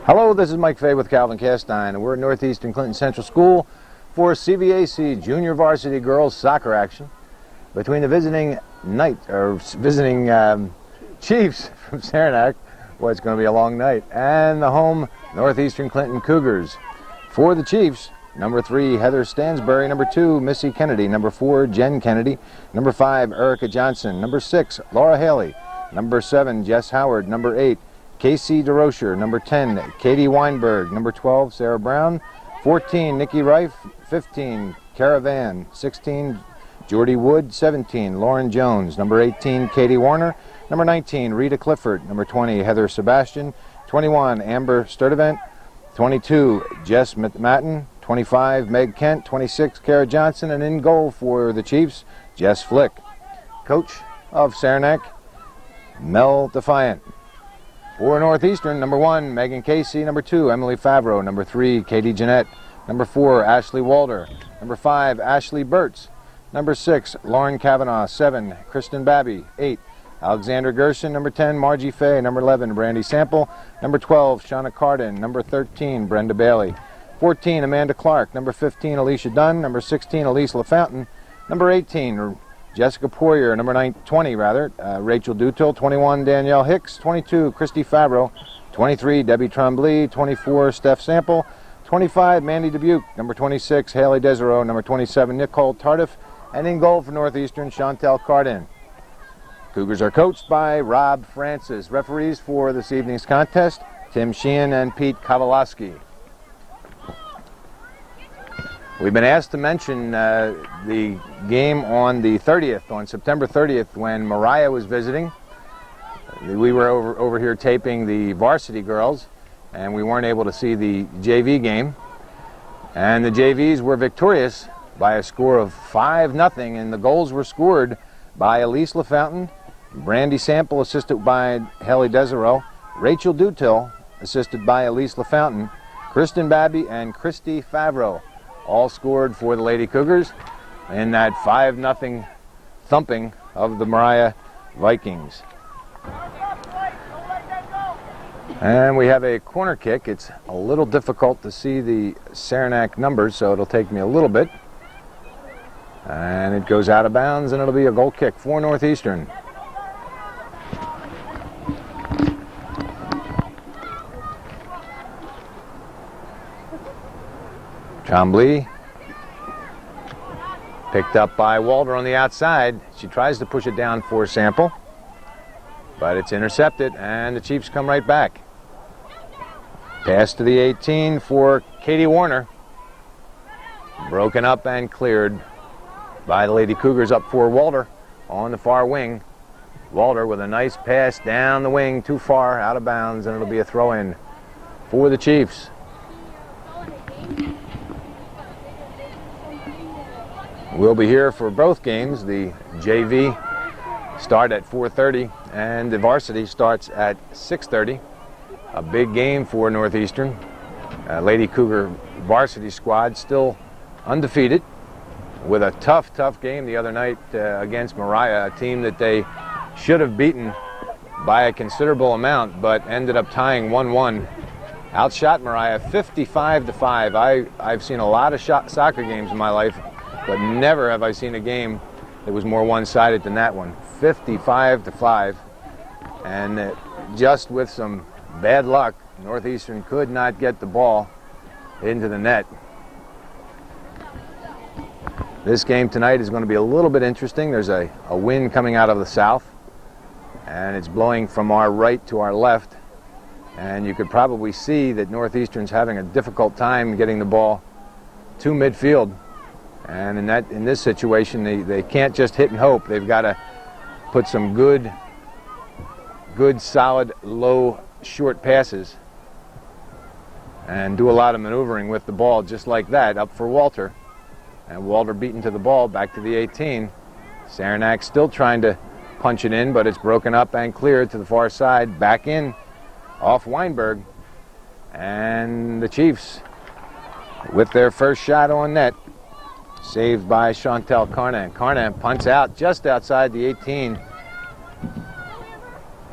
Hello, this is Mike Fay with Calvin Castine, and we're at Northeastern Clinton Central School for CVAC Junior Varsity Girls Soccer action between the visiting Chiefs from Saranac. Well, it's going to be a long night, and the home Northeastern Clinton Cougars. For the Chiefs, number 3, Heather Stansbury. Number 2, Missy Kennedy. Number 4, Jen Kennedy. Number 5, Erica Johnson. Number 6, Laura Haley. Number 7, Jess Howard. Number 8, Casey DeRocher. Number 10, Katie Weinberg. Number 12, Sarah Brown. 14, Nikki Reif. 15, Caravan. 16, Jordy Wood. 17, Lauren Jones. Number 18, Katie Warner. Number 19, Rita Clifford. Number 20, Heather Sebastian. 21, Amber Sturdivant. 22, Jess Matten. 25, Meg Kent. 26, Kara Johnson. And in goal for the Chiefs, Jess Flick. Coach of Saranac, Mel Defiant. For Northeastern, number 1, Megan Casey. Number 2, Emily Favreau. Number 3, Katie Jeanette. Number 4, Ashley Walder. Number 5, Ashley Burtz. Number 6, Lauren Kavanaugh. 7, Kristen Babby. 8, Alexander Gerson. Number 10, Margie Fay. Number 11, Brandy Sample. Number 12, Shauna Carden. Number 13, Brenda Bailey. 14, Amanda Clark. Number 15, Alicia Dunn. Number 16, Elise LaFountain. Number 18, Jessica Poirier. Number 20, Rachel Dutil. 21, Danielle Hicks. 22, Christy Favreau. 23, Debbie Tremblay. 24, Steph Sample. 25, Mandy Dubuque. Number 26, Haley Desereau. Number 27, Nicole Tardif. And in goal for Northeastern, Chantel Cardin. Cougars are coached by Rob Francis. Referees for this evening's contest, Tim Sheehan and Pete Kowalowski. We've been asked to mention the game on the 30th, on September 30th, when Mariah was visiting. We were over here taping the varsity girls, and we weren't able to see the JV game. And the JVs were victorious by a score of 5-0, and the goals were scored by Elise LaFountain, Brandy Sample, assisted by Haley Desereau, Rachel Dutil, assisted by Elise LaFountain, Kristen Babby, and Christy Favreau, all scored for the Lady Cougars in that 5-0 thumping of the Mariah Vikings. And we have a corner kick. It's a little difficult to see the Saranac numbers, so it'll take me a little bit. And it goes out of bounds, and it'll be a goal kick for Northeastern. Tremblay, picked up by Walder on the outside. She tries to push it down for Sample, but it's intercepted, and the Chiefs come right back. Pass to the 18 for Katie Warner. Broken up and cleared by the Lady Cougars up for Walder on the far wing. Walder with a nice pass down the wing, too far, out of bounds, and it'll be a throw-in for the Chiefs. We'll be here for both games. The JV start at 4:30 and the varsity starts at 6:30. A big game for Northeastern. Lady Cougar varsity squad still undefeated with a tough game the other night against Mariah, a team that they should have beaten by a considerable amount but ended up tying 1-1. Outshot Mariah 55-5. I've seen a lot of soccer games in my life, but never have I seen a game that was more one-sided than that one. 55-5. And just with some bad luck, Northeastern could not get the ball into the net. This game tonight is going to be a little bit interesting. There's a wind coming out of the south, and it's blowing from our right to our left. And you could probably see that Northeastern's having a difficult time getting the ball to midfield. And in this situation, they can't just hit and hope. They've got to put some good, solid, low, short passes and do a lot of maneuvering with the ball just like that up for Walter. And Walter beaten to the ball, back to the 18. Saranac still trying to punch it in, but it's broken up and cleared to the far side. Back in off Weinberg. And the Chiefs with their first shot on net. Saved by Chantel Carnan. Carnan punts out just outside the 18.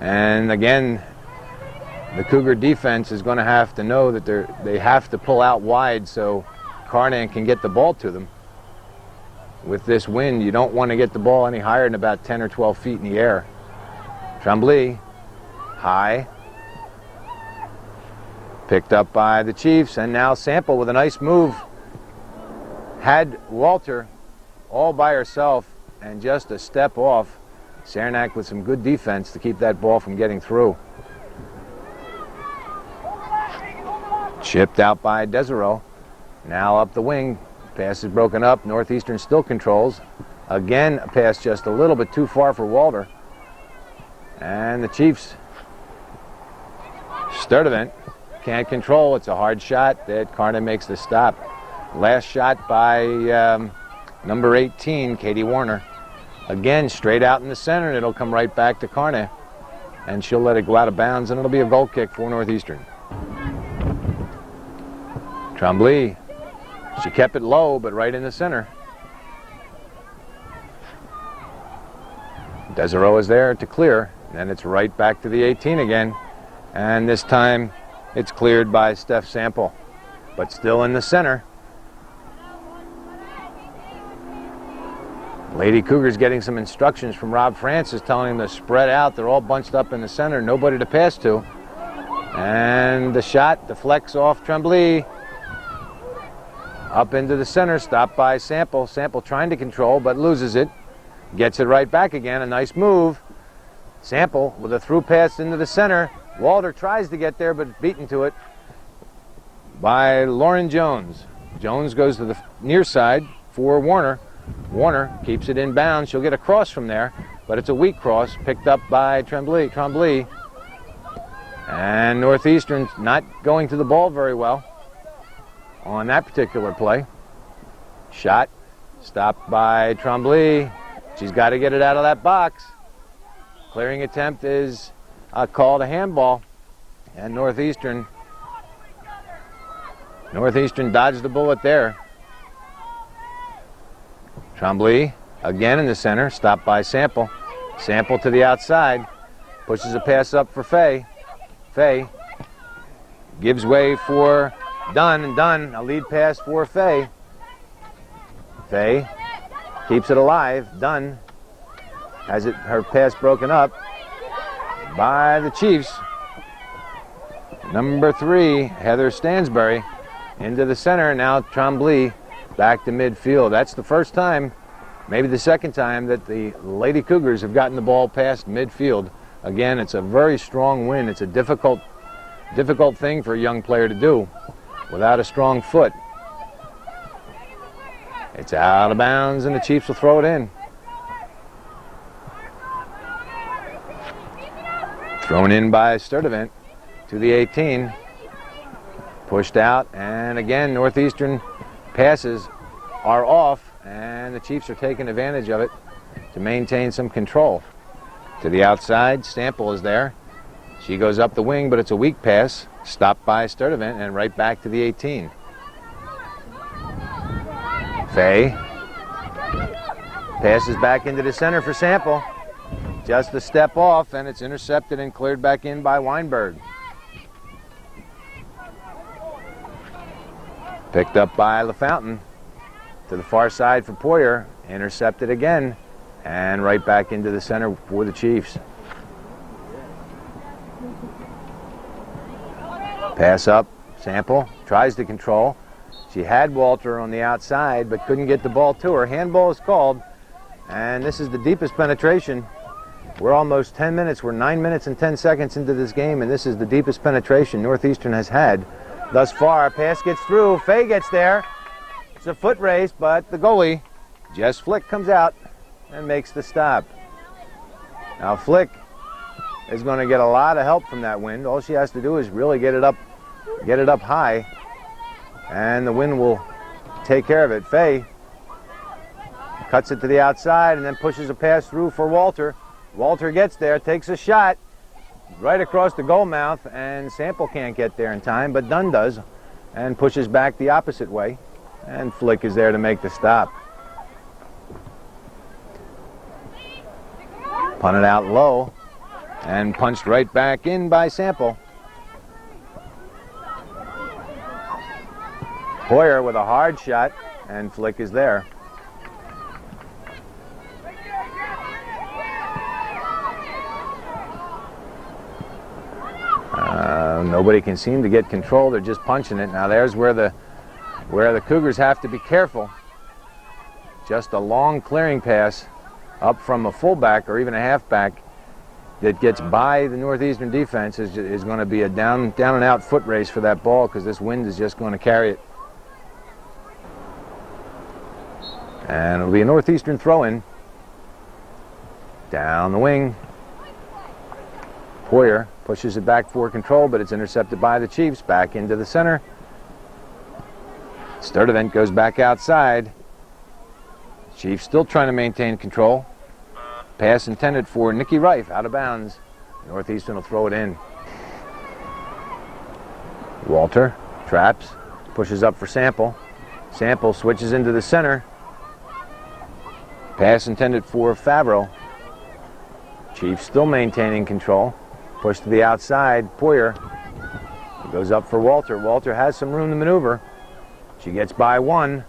And again, the Cougar defense is going to have to know that they have to pull out wide so Carnan can get the ball to them. With this wind, you don't want to get the ball any higher than about 10 or 12 feet in the air. Tremblay, high. Picked up by the Chiefs, and now Sample with a nice move. Had Walter all by herself and just a step off. Saranac with some good defense to keep that ball from getting through. Chipped out by Desereau. Now up the wing. Pass is broken up. Northeastern still controls. Again, a pass just a little bit too far for Walter. And the Chiefs, Sturdivant can't control. It's a hard shot that Carnan makes the stop. Last shot by number 18, Katie Warner. Again, straight out in the center, and it'll come right back to Carnan. And she'll let it go out of bounds, and it'll be a goal kick for Northeastern. Tremblay, she kept it low, but right in the center. Desereau is there to clear, and it's right back to the 18 again. And this time, it's cleared by Steph Sample, but still in the center. Lady Cougars getting some instructions from Rob Francis, telling them to spread out. They're all bunched up in the center, nobody to pass to. And the shot deflects off Tremblay. Up into the center, stopped by Sample. Sample trying to control, but loses it. Gets it right back again, a nice move. Sample with a through pass into the center. Walter tries to get there, but beaten to it by Lauren Jones. Jones goes to the near side for Warner. Warner keeps it in bounds. She'll get a cross from there, but it's a weak cross picked up by Tremblay. And Northeastern not going to the ball very well on that particular play. Shot stopped by Tremblay. She's got to get it out of that box. Clearing attempt is called a handball, and Northeastern dodged the bullet there. Tremblay again in the center, stopped by Sample. Sample to the outside, pushes a pass up for Fay. Fay gives way for Dunn, and Dunn, a lead pass for Fay. Fay keeps it alive. Dunn has her pass broken up by the Chiefs. Number 3, Heather Stansbury, into the center. Now Tremblay back to midfield. That's the first time, maybe the second time, that the Lady Cougars have gotten the ball past midfield. Again, it's a very strong win. It's a difficult thing for a young player to do without a strong foot. It's out of bounds, and the Chiefs will throw it in. Thrown in by Sturdivant to the 18. Pushed out, and again, Northeastern passes are off, and the Chiefs are taking advantage of it to maintain some control. To the outside, Sample is there. She goes up the wing, but it's a weak pass. Stopped by Sturdivant, and right back to the 18. Fay passes back into the center for Sample. Just a step off, and it's intercepted and cleared back in by Weinberg. Picked up by LaFountain. To the far side for Poyer. Intercepted again, and right back into the center for the Chiefs. Pass up, Sample tries to control. She had Walter on the outside, but couldn't get the ball to her. Handball is called, and this is the deepest penetration. We're almost 10 minutes. We're 9 minutes and 10 seconds into this game, and this is the deepest penetration Northeastern has had thus far. Pass gets through. Fay gets there. It's a foot race, but the goalie, Jess Flick, comes out and makes the stop. Now Flick is going to get a lot of help from that wind. All she has to do is really get it up high, and the wind will take care of it. Fay cuts it to the outside and then pushes a pass through for Walter. Walter gets there, takes a shot right across the goal mouth, and Sample can't get there in time, but Dunn does, and pushes back the opposite way, and Flick is there to make the stop. Punted out low. and punched right back in by Sample. Poyer with a hard shot, and Flick is there. Nobody can seem to get control. They're just punching it. Now there's where the Cougars have to be careful. Just a long clearing pass up from a fullback or even a halfback that gets by the Northeastern defense is going to be a down and out foot race for that ball, because this wind is just going to carry it. And it'll be a Northeastern throw-in. Down the wing. Poyer pushes it back for control, but it's intercepted by the Chiefs. Back into the center. Sturdivant goes back outside. Chiefs still trying to maintain control. Pass intended for Nicky Rife, out of bounds. Northeastern will throw it in. Walter traps, pushes up for Sample. Sample switches into the center. Pass intended for Favreau. Chiefs still maintaining control. Push to the outside. Poyer goes up for Walter. Walter has some room to maneuver. She gets by one.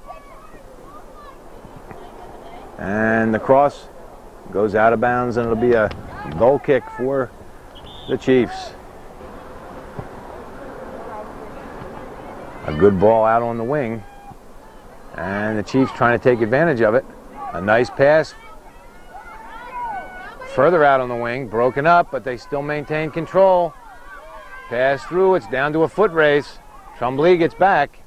And the cross goes out of bounds, and it'll be a goal kick for the Chiefs. A good ball out on the wing. And the Chiefs trying to take advantage of it. A nice pass. Further out on the wing, broken up, but they still maintain control. Pass through, it's down to a foot race. Tremblay gets back.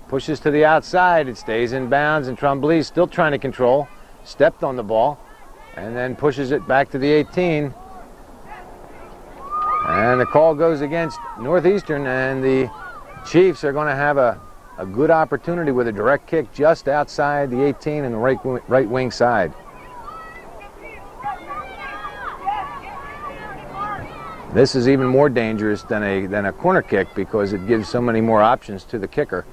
Pushes to the outside, it stays in bounds, and Tremblay still trying to control. Stepped on the ball, and then pushes it back to the 18. And the call goes against Northeastern, and the Chiefs are going to have a good opportunity with a direct kick just outside the 18 and the right wing side. This is even more dangerous than a corner kick, because it gives so many more options to the kicker.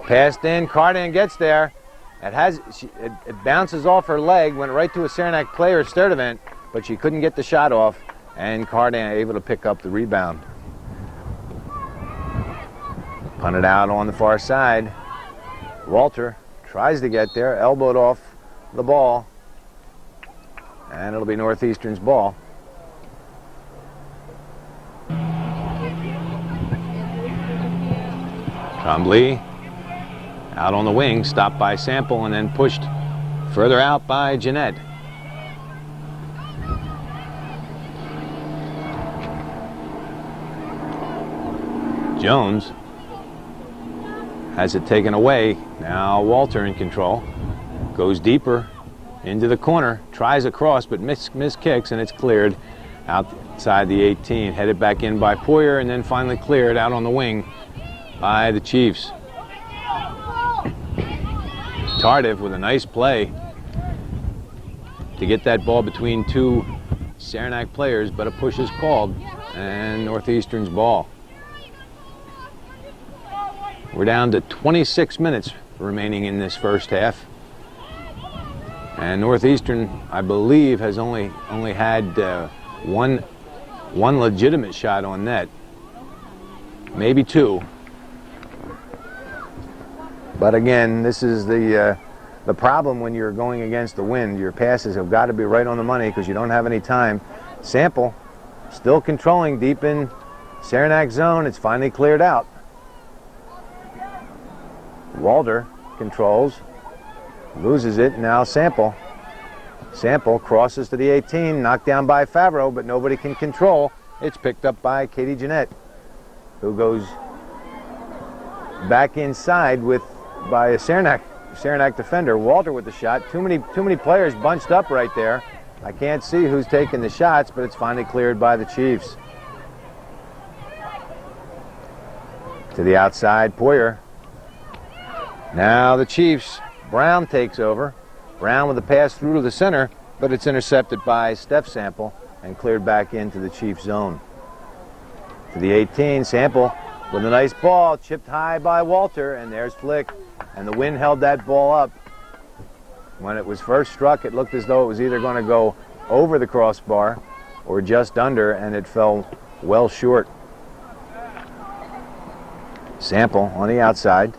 Passed in, Cardan gets there. It bounces off her leg, went right to a Saranac player, Sturdivant, but she couldn't get the shot off, and Cardan able to pick up the rebound. Punted out on the far side. Walter tries to get there, elbowed off the ball, and it'll be Northeastern's ball. Tremblay out on the wing, stopped by Sample, and then pushed further out by Jeanette. Jones has it taken away. Now Walter in control. Goes deeper into the corner, tries a cross, but miss kicks, and it's cleared outside the 18. Headed back in by Poyer, and then finally cleared out on the wing by the Chiefs. Tardif with a nice play to get that ball between two Saranac players, but a push is called, and Northeastern's ball. We're down to 26 minutes remaining in this first half, and Northeastern, I believe, has only had one legitimate shot on net, maybe two. But again, this is the problem when you're going against the wind. Your passes have got to be right on the money, because you don't have any time. Sample still controlling deep in Saranac zone. It's finally cleared out. Walter controls, loses it. Now Sample crosses to the 18, knocked down by Favreau, but nobody can control. It's picked up by Katie Jeanette, who goes back inside by a Saranac defender. Walter with the shot. Too many players bunched up right there. I can't see who's taking the shots, but it's finally cleared by the Chiefs. To the outside, Poyer. Now the Chiefs. Brown takes over. Brown with a pass through to the center, but it's intercepted by Steph Sample and cleared back into the Chiefs zone. To the 18, Sample with a nice ball, chipped high by Walter, and there's Flick. And the wind held that ball up. When it was first struck, it looked as though it was either going to go over the crossbar or just under, and it fell well short. Sample on the outside.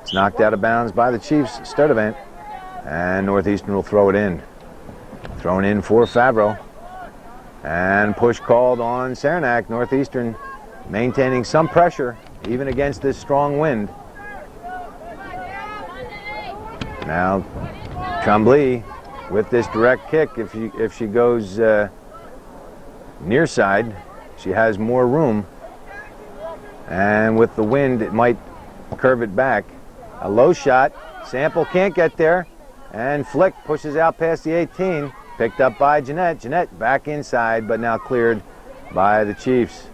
It's knocked out of bounds by the Chiefs' Sturdivant, and Northeastern will throw it in. Thrown in for Favreau. And push called on Saranac. Northeastern maintaining some pressure even against this strong wind. Now Tremblay with this direct kick, if she goes near side, she has more room, and with the wind it might curve it back. A low shot, Sample can't get there, and Flick pushes out past the 18, picked up by Jeanette. Jeanette back inside, but now cleared by the Chiefs.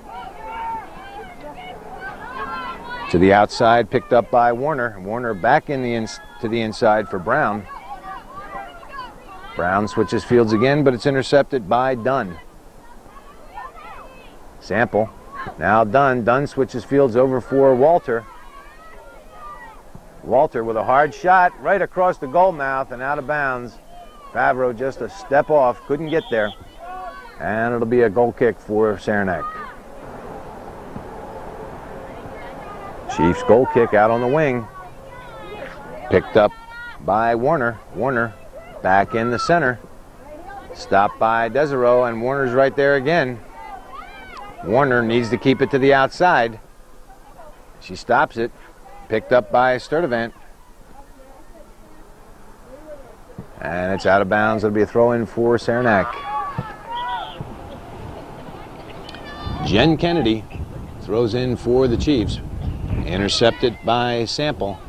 To the outside, picked up by Warner. Warner back in to the inside for Brown. Brown switches fields again, but it's intercepted by Dunn. Sample, now Dunn. Dunn switches fields over for Walter. Walter with a hard shot right across the goal mouth and out of bounds. Favreau just a step off, couldn't get there. And it'll be a goal kick for Saranac. Chiefs goal kick out on the wing. Picked up by Warner. Warner back in the center. Stopped by Desereau, and Warner's right there again. Warner needs to keep it to the outside. She stops it. Picked up by Sturdivant. And it's out of bounds. It'll be a throw-in for Saranac. Jen Kennedy throws in for the Chiefs. Intercepted by Sample.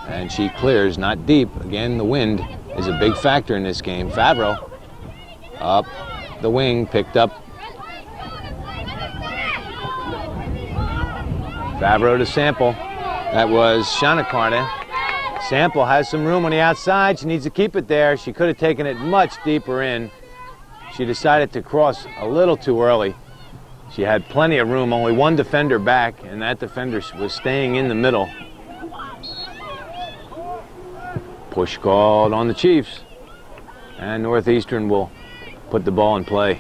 And she clears, not deep. Again, the wind is a big factor in this game. Favreau up the wing, picked up. Favreau to Sample. That was Shanakarna. Sample has some room on the outside. She needs to keep it there. She could have taken it much deeper in. She decided to cross a little too early. She had plenty of room, only one defender back, and that defender was staying in the middle. Push called on the Chiefs, and Northeastern will put the ball in play.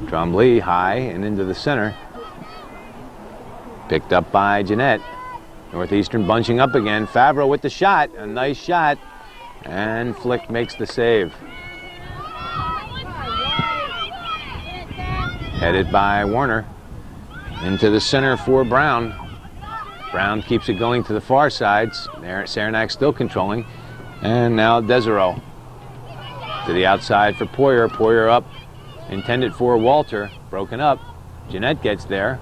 Tremblay high and into the center. Picked up by Jeanette. Northeastern bunching up again. Favreau with the shot, a nice shot, and Flick makes the save. Headed by Warner. Into the center for Brown. Brown keeps it going to the far sides. There, Saranac still controlling. And now Desereau. To the outside for Poyer. Poyer up. Intended for Walter. Broken up. Jeanette gets there.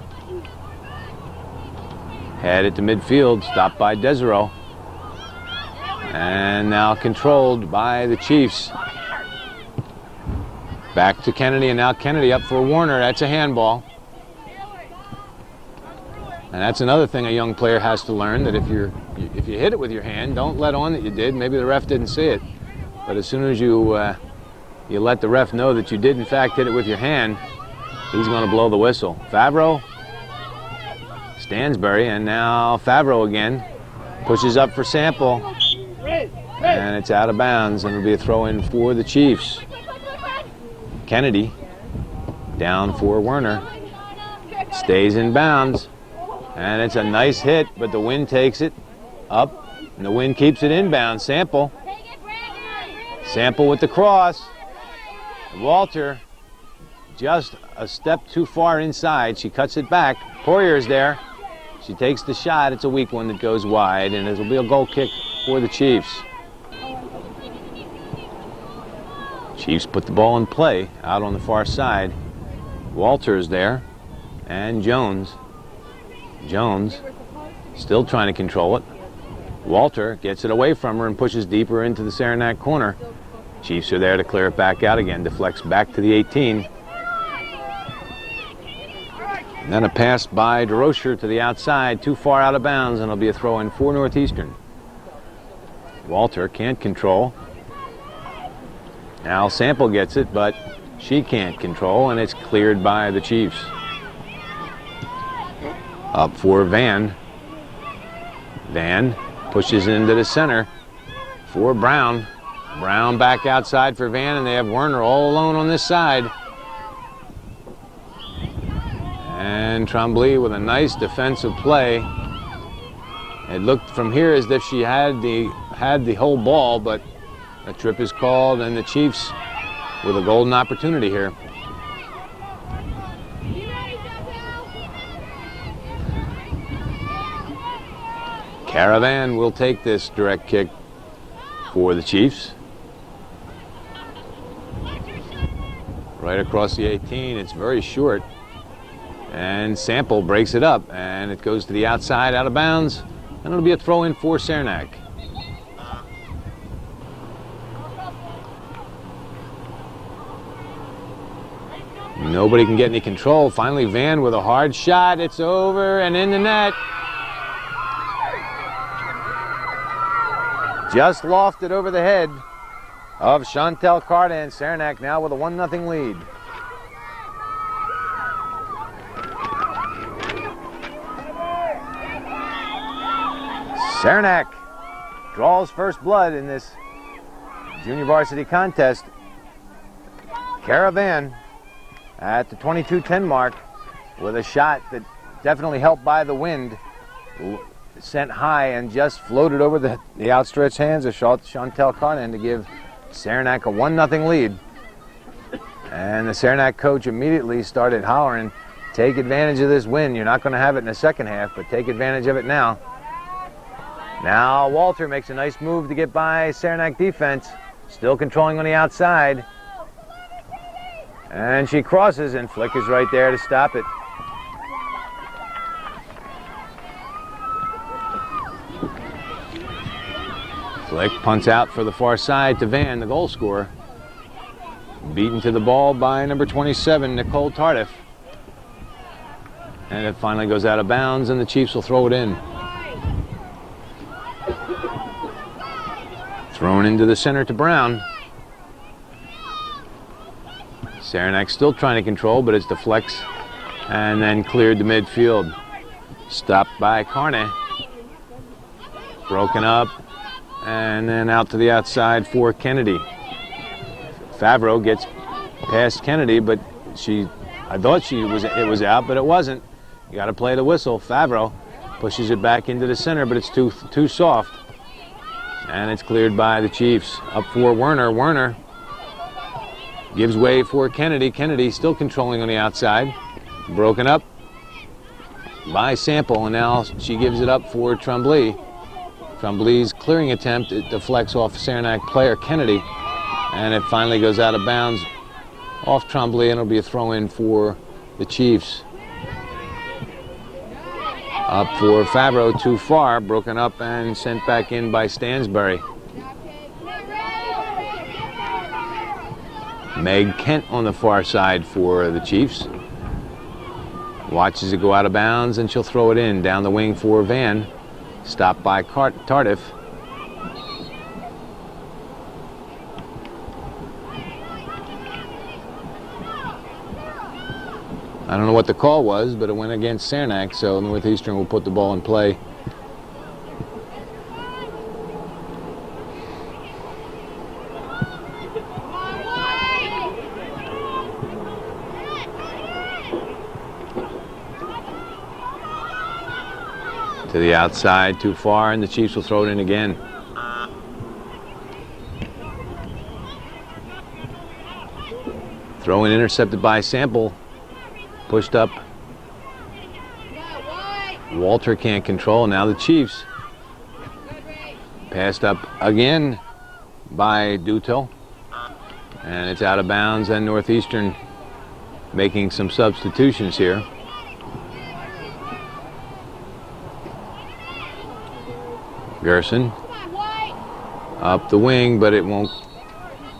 Headed to midfield. Stopped by Desereau. And now controlled by the Chiefs. Back to Kennedy, and now Kennedy up for Warner. That's a handball. And that's another thing a young player has to learn, that if you hit it with your hand, don't let on that you did. Maybe the ref didn't see it. But as soon as you let the ref know that you did in fact hit it with your hand, he's going to blow the whistle. Favreau, Stansbury, and now Favreau again. Pushes up for Sample. And it's out of bounds, and it'll be a throw-in for the Chiefs. Kennedy down for Werner. Stays in bounds. And it's a nice hit, but the wind takes it up, and the wind keeps it inbound. Sample. Sample with the cross. Walter just a step too far inside. She cuts it back. Poyer's there. She takes the shot. It's a weak one that goes wide, and it'll be a goal kick for the Chiefs. Chiefs put the ball in play out on the far side. Walter's there, and Jones. Jones still trying to control it. Walter gets it away from her and pushes deeper into the Saranac corner. Chiefs are there to clear it back out again. Deflects back to the 18. And then a pass by DeRocher to the outside, too far out of bounds, and it'll be a throw-in for Northeastern. Walter can't control. Now Sample gets it, but she can't control, and it's cleared by the Chiefs. Up for Van. Van pushes into the center for Brown. Brown back outside for Van, and they have Werner all alone on this side. And Tremblay with a nice defensive play. It looked from here as if she had the whole ball, but a trip is called, and the Chiefs with a golden opportunity here. Caravan will take this direct kick for the Chiefs. Right across the 18, it's very short. And Sample breaks it up, and it goes to the outside, out of bounds, and it'll be a throw-in for Saranac. Nobody can get any control. Finally, Van with a hard shot. It's over and in the net. Just lofted over the head of Chantel Cardan. Saranac now with a 1-0 lead. Saranac draws first blood in this junior varsity contest. Caravan at the 22-10 mark with a shot that definitely helped by the wind, sent high and just floated over the outstretched hands of Chantel Cardan to give Saranac a 1-0 lead. And the Saranac coach immediately started hollering, take advantage of this win. You're not going to have it in the second half, but take advantage of it now. Now Walter makes a nice move to get by Saranac defense, still controlling on the outside. And she crosses, and Flick is right there to stop it. Flick punts out for the far side to Van, the goal scorer. Beaten to the ball by number 27, Nicole Tardif. And it finally goes out of bounds, and the Chiefs will throw it in. Thrown into the center to Brown. Saranac still trying to control, but it's deflects and then cleared to midfield. Stopped by Carney. Broken up and then out to the outside for Kennedy. Favreau gets past Kennedy, but I thought it was out, but it wasn't. You got to play the whistle. Favreau pushes it back into the center, but it's too soft. And it's cleared by the Chiefs. Up for Werner. Werner gives way for Kennedy. Kennedy still controlling on the outside. Broken up by Sample, and now she gives it up for Tremblay. Tremblay's clearing attempt, it deflects off Saranac player Kennedy, and it finally goes out of bounds off Tremblay, and it'll be a throw-in for the Chiefs. Up for Favreau, too far, broken up and sent back in by Stansbury. Meg Kent on the far side for the Chiefs. Watches it go out of bounds, and she'll throw it in down the wing for Van. Stopped by Tardif. I don't know what the call was, but it went against Saranac, so Northeastern will put the ball in play. To the outside, too far, and the Chiefs will throw it in again. Throw in intercepted by Sample. Pushed up. Walter can't control. Now the Chiefs. Passed up again by Dutil. And it's out of bounds, and Northeastern making some substitutions here. Gerson up the wing, but it won't.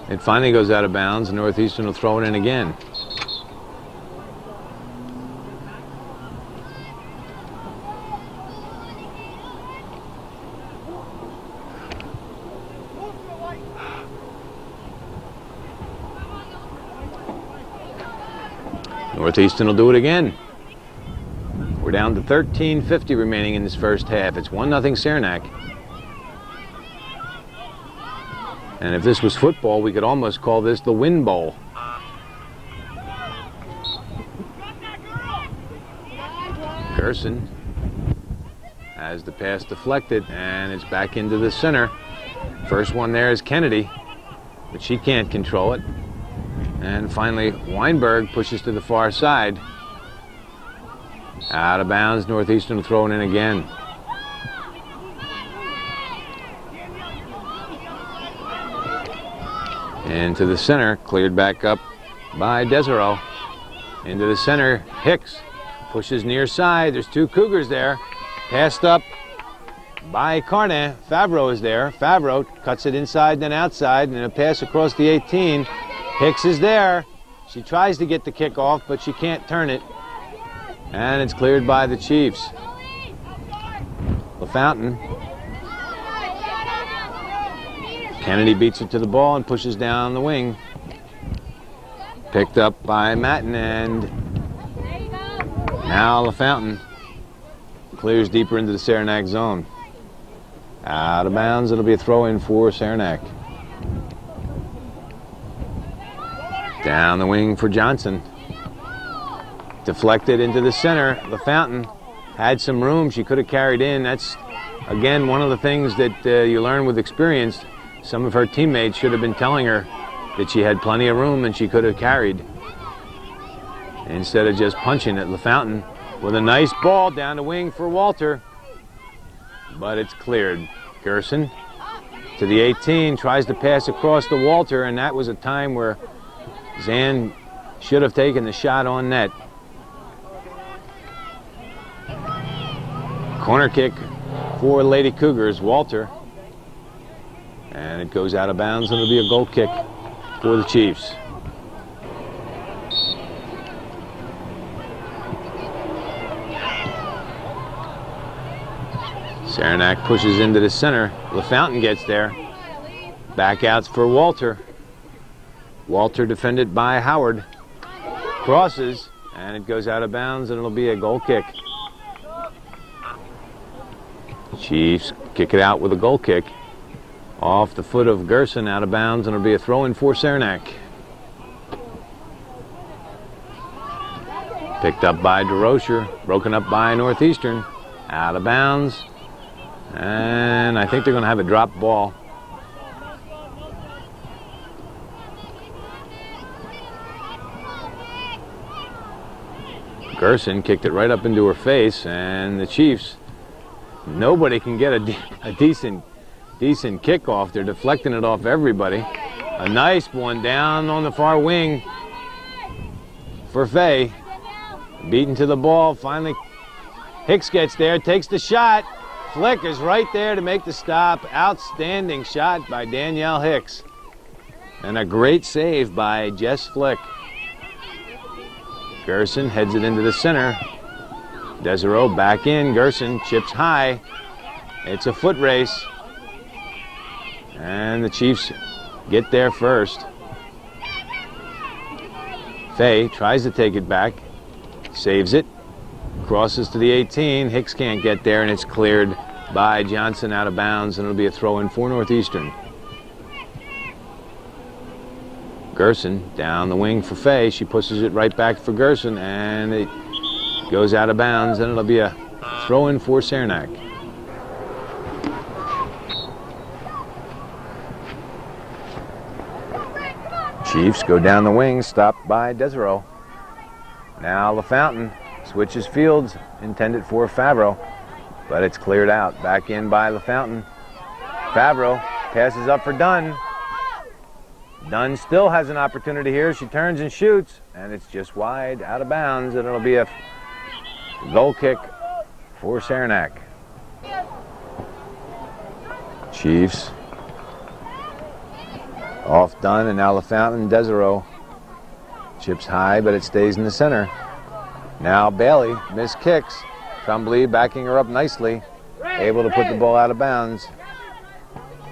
It finally goes out of bounds, and Northeastern will throw it in again. Northeastern will do it again. We're down to 13:50 remaining in this first half. It's 1-0 Saranac. And if this was football, we could almost call this the Win Bowl. Gerson has the pass deflected, and it's back into the center. First one there is Kennedy, but she can't control it. And finally, Weinberg pushes to the far side. Out of bounds, Northeastern will throw it in again. Into the center, cleared back up by Desereau. Into the center, Hicks pushes near side. There's two Cougars there. Passed up by Carnet. Favreau is there. Favreau cuts it inside then outside, and a pass across the 18. Hicks is there. She tries to get the kick off, but she can't turn it. And it's cleared by the Chiefs. LaFountain. Kennedy beats it to the ball and pushes down the wing. Picked up by Matten, and now LaFountain clears deeper into the Saranac zone. Out of bounds, it'll be a throw-in for Saranac. Down the wing for Johnson. Deflected into the center. LaFountain had some room she could have carried in. That's, again, one of the things that you learn with experience. Some of her teammates should have been telling her that she had plenty of room and she could have carried, instead of just punching it. LaFountain with a nice ball down the wing for Walter, but it's cleared. Gerson to the 18, tries to pass across to Walter, and that was a time where Zan should have taken the shot on net. Corner kick for Lady Cougars, Walter. And it goes out of bounds, and it'll be a goal kick for the Chiefs. Saranac pushes into the center. LaFountain gets there. Back outs for Walter. Walter defended by Howard. Crosses, and it goes out of bounds, and it'll be a goal kick. Chiefs kick it out with a goal kick. Off the foot of Gerson, out of bounds, and it'll be a throw-in for Saranac. Picked up by DeRocher, broken up by Northeastern. Out of bounds, and I think they're going to have a drop ball. Gerson kicked it right up into her face, and the Chiefs, nobody can get a decent kickoff. They're deflecting it off everybody. A nice one down on the far wing for Fay. Beaten to the ball. Finally, Hicks gets there, takes the shot. Flick is right there to make the stop. Outstanding shot by Danielle Hicks. And a great save by Jess Flick. Gerson heads it into the center. Desereau back in. Gerson chips high. It's a foot race. And the Chiefs get there first. Fay tries to take it back. Saves it. Crosses to the 18. Hicks can't get there, and it's cleared by Johnson out of bounds, and it'll be a throw-in for Northeastern. Gerson down the wing for Fay. She pushes it right back for Gerson, and it goes out of bounds, and it'll be a throw-in for Saranac. Chiefs go down the wing, stopped by Desereau. Now LaFountain switches fields, intended for Favreau, but it's cleared out. Back in by LaFountain. Favreau passes up for Dunn. Dunn still has an opportunity here. She turns and shoots, and it's just wide, out of bounds, and it'll be a goal kick for Saranac. Chiefs off Dunn, and now LaFountain. Desereau chips high, but it stays in the center. Now Bailey, missed kicks. Tremblay backing her up nicely, able to put the ball out of bounds.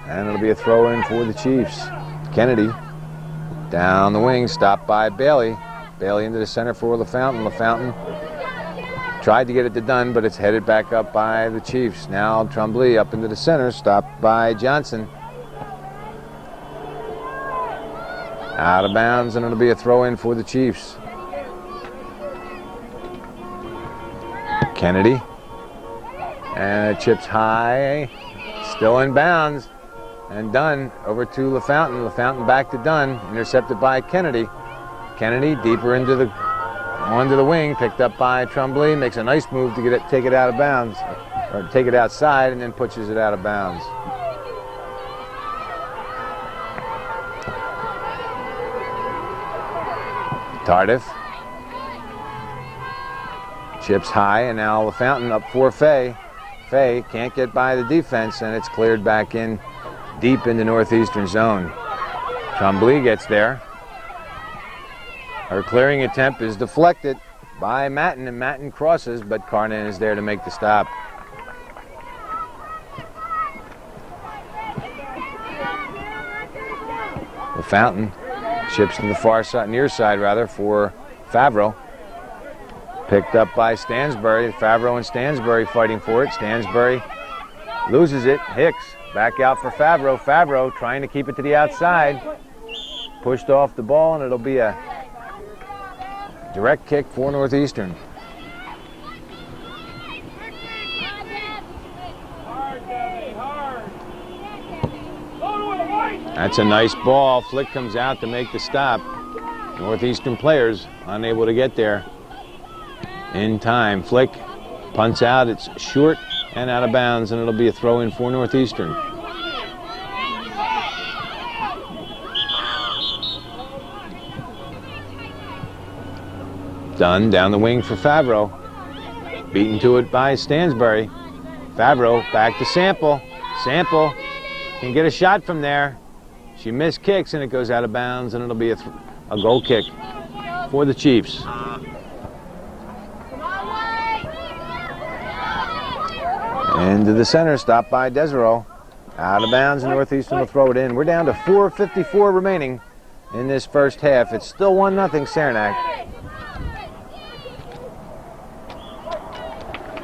And it'll be a throw-in for the Chiefs. Kennedy down the wing, stopped by Bailey. Bailey into the center for LaFountain. LaFountain tried to get it to Dunn, but it's headed back up by the Chiefs. Now Tremblay up into the center, stopped by Johnson. Out of bounds, and it'll be a throw-in for the Chiefs. Kennedy. And it chips high. Still in bounds. And Dunn over to LaFountain. LaFountain back to Dunn. Intercepted by Kennedy. Kennedy deeper into the onto the wing. Picked up by Tremblay. Makes a nice move to take it out of bounds. Or take it outside and then pushes it out of bounds. Tardif. Chips high, and now LaFountain up for Fay. Fay can't get by the defense, and it's cleared back in deep in the northeastern zone. Tremblay gets there. Her clearing attempt is deflected by Matten, and Matten crosses, but Carnan is there to make the stop. LaFountain chips to the far side, near side rather, for Favreau. Picked up by Stansbury. Favreau and Stansbury fighting for it. Stansbury loses it. Hicks back out for Favreau. Favreau trying to keep it to the outside. Pushed off the ball, and it'll be a direct kick for Northeastern. That's a nice ball. Flick comes out to make the stop. Northeastern players unable to get there in time. Flick punts out. It's short and out of bounds, and it'll be a throw-in for Northeastern. Dunn down the wing for Favreau. Beaten to it by Stansbury. Favreau back to Sample. Sample can get a shot from there. She missed kicks, and it goes out of bounds, and it'll be a goal kick for the Chiefs. Into the center, stopped by Desereau. Out of bounds, and Northeastern will throw it in. We're down to 4:54 remaining in this first half. It's still 1-0 Saranac.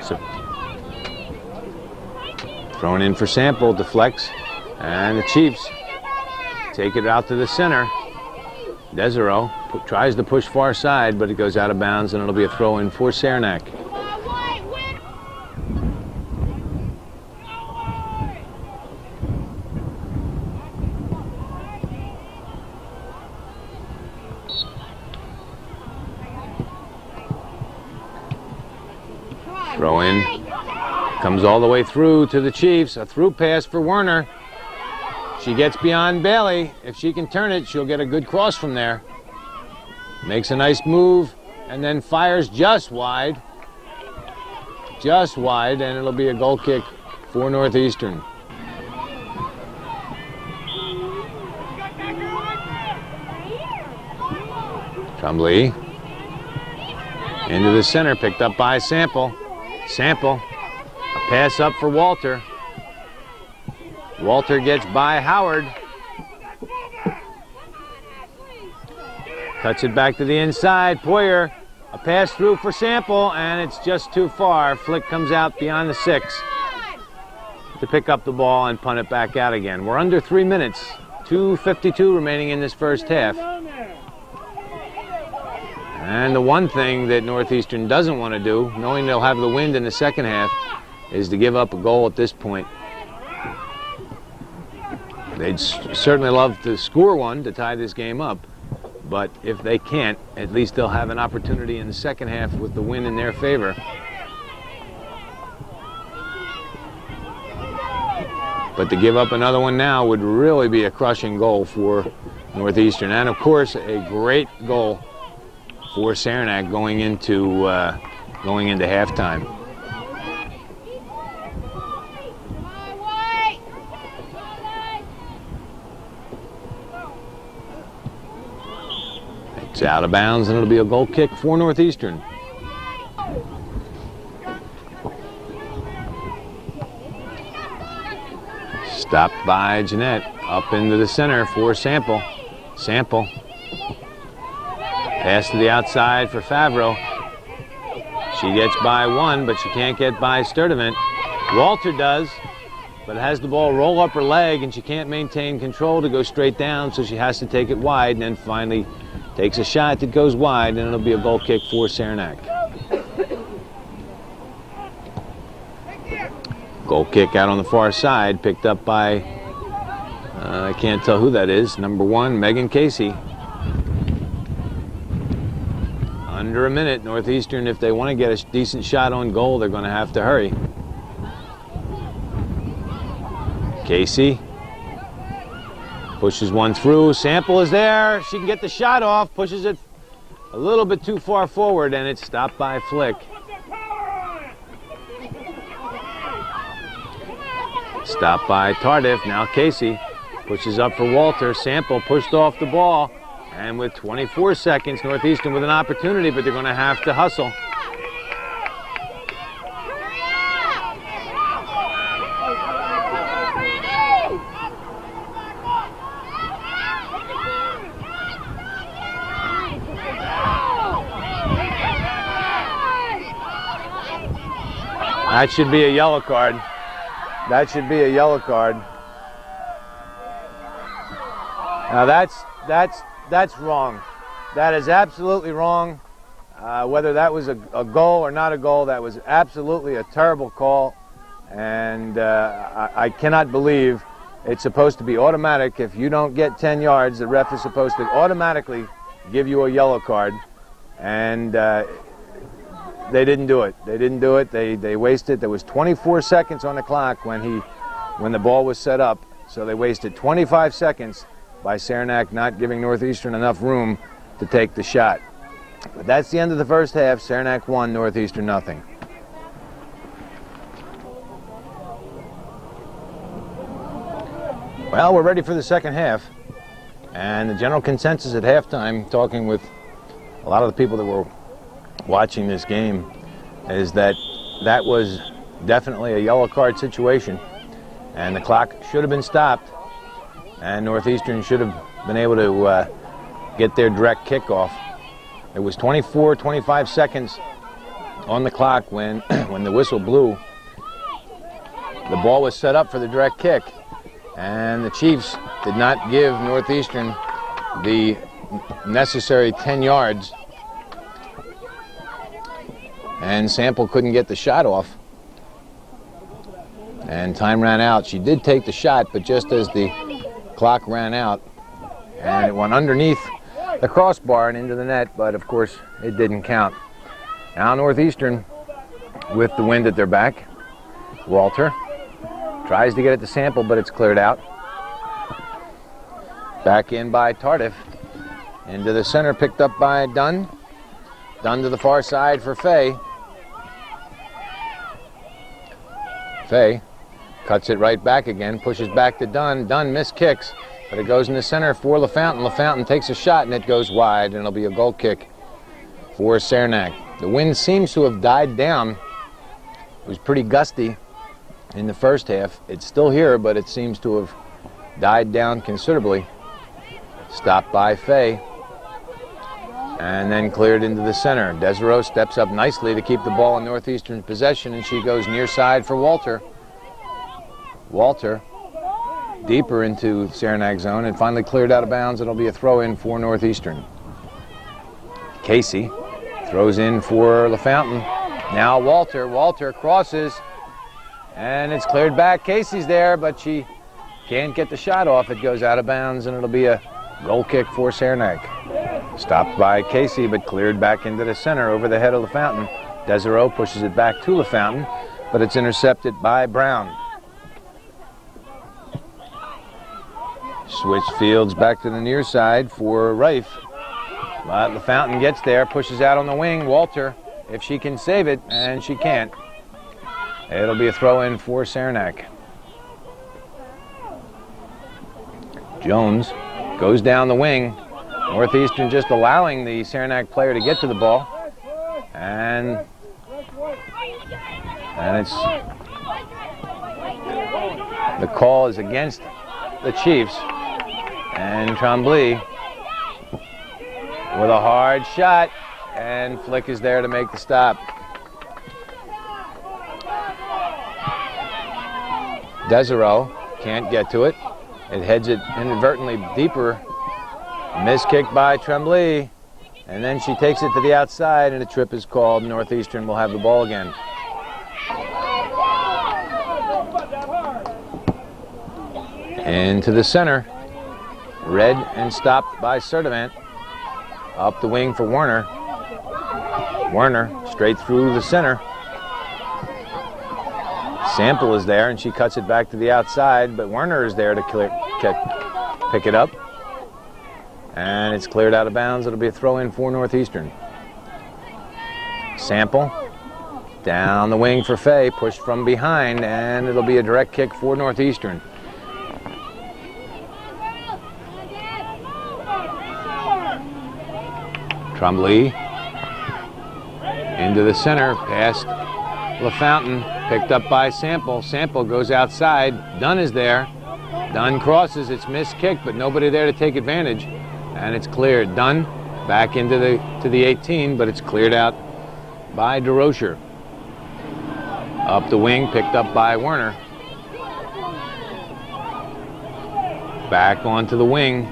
So, thrown in for Sample, deflects, and the Chiefs take it out to the center. Desereau tries to push far side, but it goes out of bounds, and it'll be a throw-in for Saranac. Throw-in comes all the way through to the Chiefs. A through pass for Werner. She gets beyond Bailey. If she can turn it, she'll get a good cross from there. Makes a nice move and then fires just wide. Just wide, and it'll be a goal kick for Northeastern. Tremblay into the center, picked up by Sample. Sample, a pass up for Walter. Walter gets by Howard. Cuts it back to the inside. Poyer, a pass through for Sample, and it's just too far. Flick comes out beyond the 6 to pick up the ball and punt it back out again. We're under 3 minutes. 2:52 remaining in this first half. And the one thing that Northeastern doesn't want to do, knowing they'll have the wind in the second half, is to give up a goal at this point. They'd certainly love to score one to tie this game up, but if they can't, at least they'll have an opportunity in the second half with the win in their favor. But to give up another one now would really be a crushing goal for Northeastern, and of course a great goal for Saranac going into halftime. It's out of bounds, and it'll be a goal kick for Northeastern. Stopped by Jeanette, up into the center for Sample. Sample. Pass to the outside for Favreau. She gets by one, but she can't get by Sturdivant. Walter does. but has the ball roll up her leg, and she can't maintain control to go straight down, so she has to take it wide, and then finally takes a shot that goes wide, and it'll be a goal kick for Saranac. Goal kick out on the far side, picked up by, I can't tell who that is, number 1, Megan Casey. Under a minute, Northeastern, if they want to get a decent shot on goal, they're going to have to hurry. Casey pushes one through. Sample is there. She can get the shot off, pushes it a little bit too far forward, and it's stopped by Flick. Stopped by Tardif. Now Casey pushes up for Walter. Sample pushed off the ball. And with 24 seconds, Northeastern with an opportunity, but they're going to have to hustle. That should be a yellow card. That should be a yellow card. Now that's wrong. That is absolutely wrong. Whether that was a goal or not a goal, that was absolutely a terrible call. And I cannot believe it's supposed to be automatic. If you don't get 10 yards, the ref is supposed to automatically give you a yellow card. And they didn't do it. They didn't do it. They wasted. There was 24 seconds on the clock when the ball was set up. So they wasted 25 seconds by Saranac not giving Northeastern enough room to take the shot. But that's the end of the first half. Saranac 1, Northeastern nothing. Well, we're ready for the second half. And the general consensus at halftime, talking with a lot of the people that were watching this game, is that was definitely a yellow card situation. And the clock should have been stopped. And Northeastern should have been able to get their direct kickoff. It was 25 seconds on the clock when the whistle blew. The ball was set up for the direct kick, and the Chiefs did not give Northeastern the necessary 10 yards, and Sample couldn't get the shot off. And time ran out. She did take the shot, but just as the clock ran out, and it went underneath the crossbar and into the net, but of course it didn't count. Now Northeastern with the wind at their back. Walter tries to get it to Sample, but it's cleared out. Back in by Tardif. Into the center, picked up by Dunn. Dunn to the far side for Fay. Fay cuts it right back again, pushes back to Dunn. Dunn missed kicks, but it goes in the center for LaFountain. LaFountain takes a shot, and it goes wide, and it'll be a goal kick for Saranac. The wind seems to have died down. It was pretty gusty in the first half. It's still here, but it seems to have died down considerably. Stopped by Fay, and then cleared into the center. Desereau steps up nicely to keep the ball in Northeastern's possession, and she goes near side for Walter. Walter deeper into Saranac zone and finally cleared out of bounds. It'll be a throw-in for Northeastern. Casey throws in for LaFountain. Now Walter crosses, and it's cleared back. Casey's there, but she can't get the shot off. It goes out of bounds, and it'll be a goal kick for Saranac. Stopped by Casey, but cleared back into the center over the head of LaFountain. Desereau pushes it back to LaFountain, but it's intercepted by Brown. Switch fields back to the near side for Rife. But LaFountain gets there, pushes out on the wing. Walter, if she can save it, and she can't. It'll be a throw-in for Saranac. Jones goes down the wing. Northeastern just allowing the Saranac player to get to the ball. And it's the call is against the Chiefs. And Tremblay with a hard shot, and Flick is there to make the stop. Desiro can't get to it. It heads it inadvertently deeper. Missed kick by Tremblay. And then she takes it to the outside, and a trip is called. Northeastern will have the ball again. Into the center. Read and stopped by Sertivant. Up the wing for Werner. Werner straight through the center. Sample is there, and she cuts it back to the outside, but Werner is there to pick it up. And it's cleared out of bounds. It'll be a throw-in for Northeastern. Sample down the wing for Fay, pushed from behind, and it'll be a direct kick for Northeastern. Tremblay into the center, past LaFountain, picked up by Sample. Sample goes outside. Dunn is there. Dunn crosses. It's missed kick, but nobody there to take advantage, and it's cleared. Dunn back into the 18, but it's cleared out by DeRocher. Up the wing, picked up by Werner. Back onto the wing,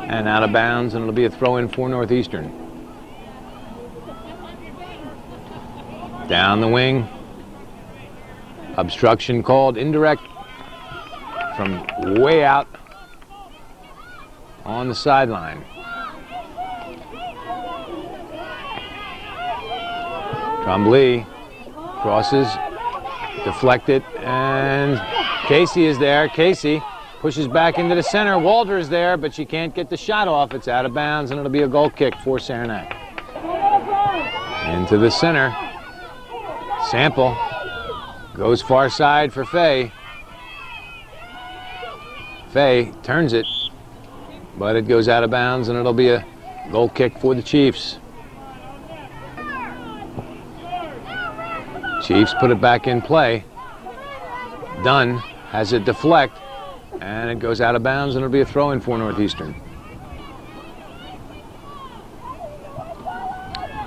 and out of bounds, and it'll be a throw-in for Northeastern. Down the wing. Obstruction called, indirect from way out on the sideline. Tremblay crosses, deflected, and Casey is there. Casey pushes back into the center. Walter is there, but she can't get the shot off. It's out of bounds, and it'll be a goal kick for Saranac. Into the center. Sample goes far side for Fay. Fay turns it, but it goes out of bounds, and it'll be a goal kick for the Chiefs. Chiefs put it back in play. Dunn has it deflect, and it goes out of bounds, and it'll be a throw-in for Northeastern.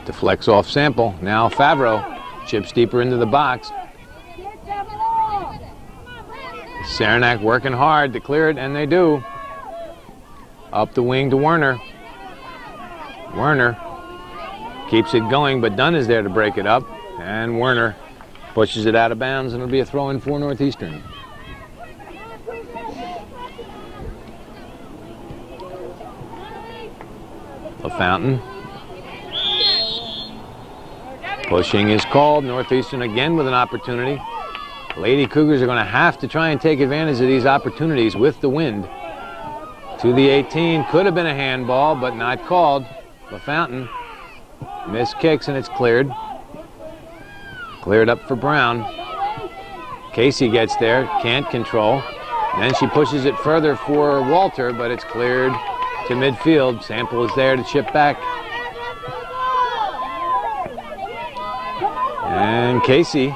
Deflects off Sample. Now Favreau chips deeper into the box. Saranac working hard to clear it, and they do. Up the wing to Werner. Werner keeps it going, but Dunn is there to break it up, and Werner pushes it out of bounds, and it'll be a throw-in for Northeastern. LaFountain. Pushing is called. Northeastern again with an opportunity. Lady Cougars are going to have to try and take advantage of these opportunities with the wind. To the 18, could have been a handball, but not called. LaFountain missed kicks, and it's cleared. Cleared up for Brown. Casey gets there, can't control. Then she pushes it further for Walter, but it's cleared to midfield. Sample is there to chip back. And Casey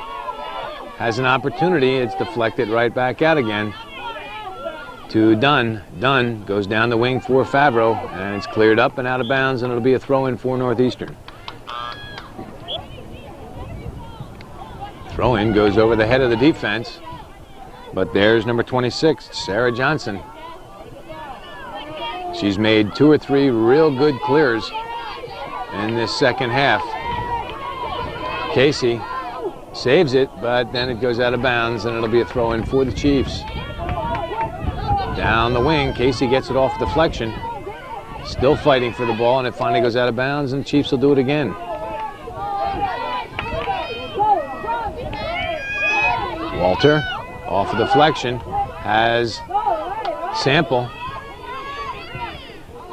has an opportunity. It's deflected right back out again to Dunn. Dunn goes down the wing for Favreau, and it's cleared up and out of bounds, and it'll be a throw-in for Northeastern. Throw-in goes over the head of the defense, but there's number 26, Sarah Johnson. She's made 2 or 3 real good clears in this second half. Casey saves it, but then it goes out of bounds, and it'll be a throw-in for the Chiefs. Down the wing, Casey gets it off deflection. Still fighting for the ball, and it finally goes out of bounds, and the Chiefs will do it again. Walter, off of deflection, has Sample.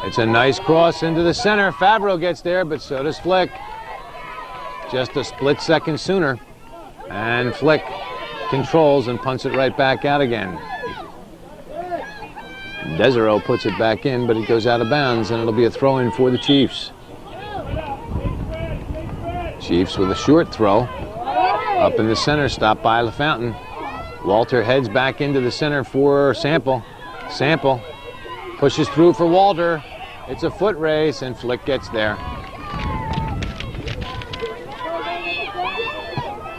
It's a nice cross into the center. Favreau gets there, but so does Flick. Just a split second sooner. And Flick controls and punts it right back out again. Desiro puts it back in, but it goes out of bounds, and it'll be a throw-in for the Chiefs. Chiefs with a short throw. Up in the center, stopped by LaFountain. Walter heads back into the center for Sample. Sample pushes through for Walter. It's a foot race, and Flick gets there.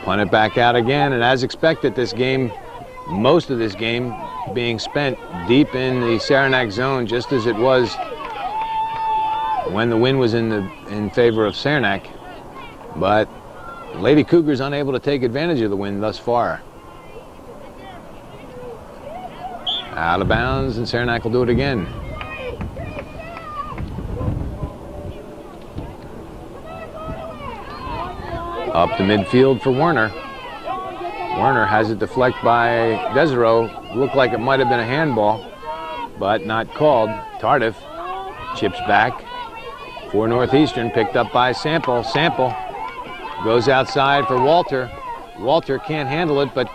Punt it back out again, and as expected, this game most of this game being spent deep in the Saranac zone, just as it was when the wind was in favor of Saranac. But Lady Cougars unable to take advantage of the wind thus far. Out of bounds, and Saranac will do it again. Up to midfield for Werner. Werner has it deflect by Desereau. Looked like it might have been a handball, but not called. Tardif chips back for Northeastern, picked up by Sample. Sample goes outside for Walter. Walter can't handle it, but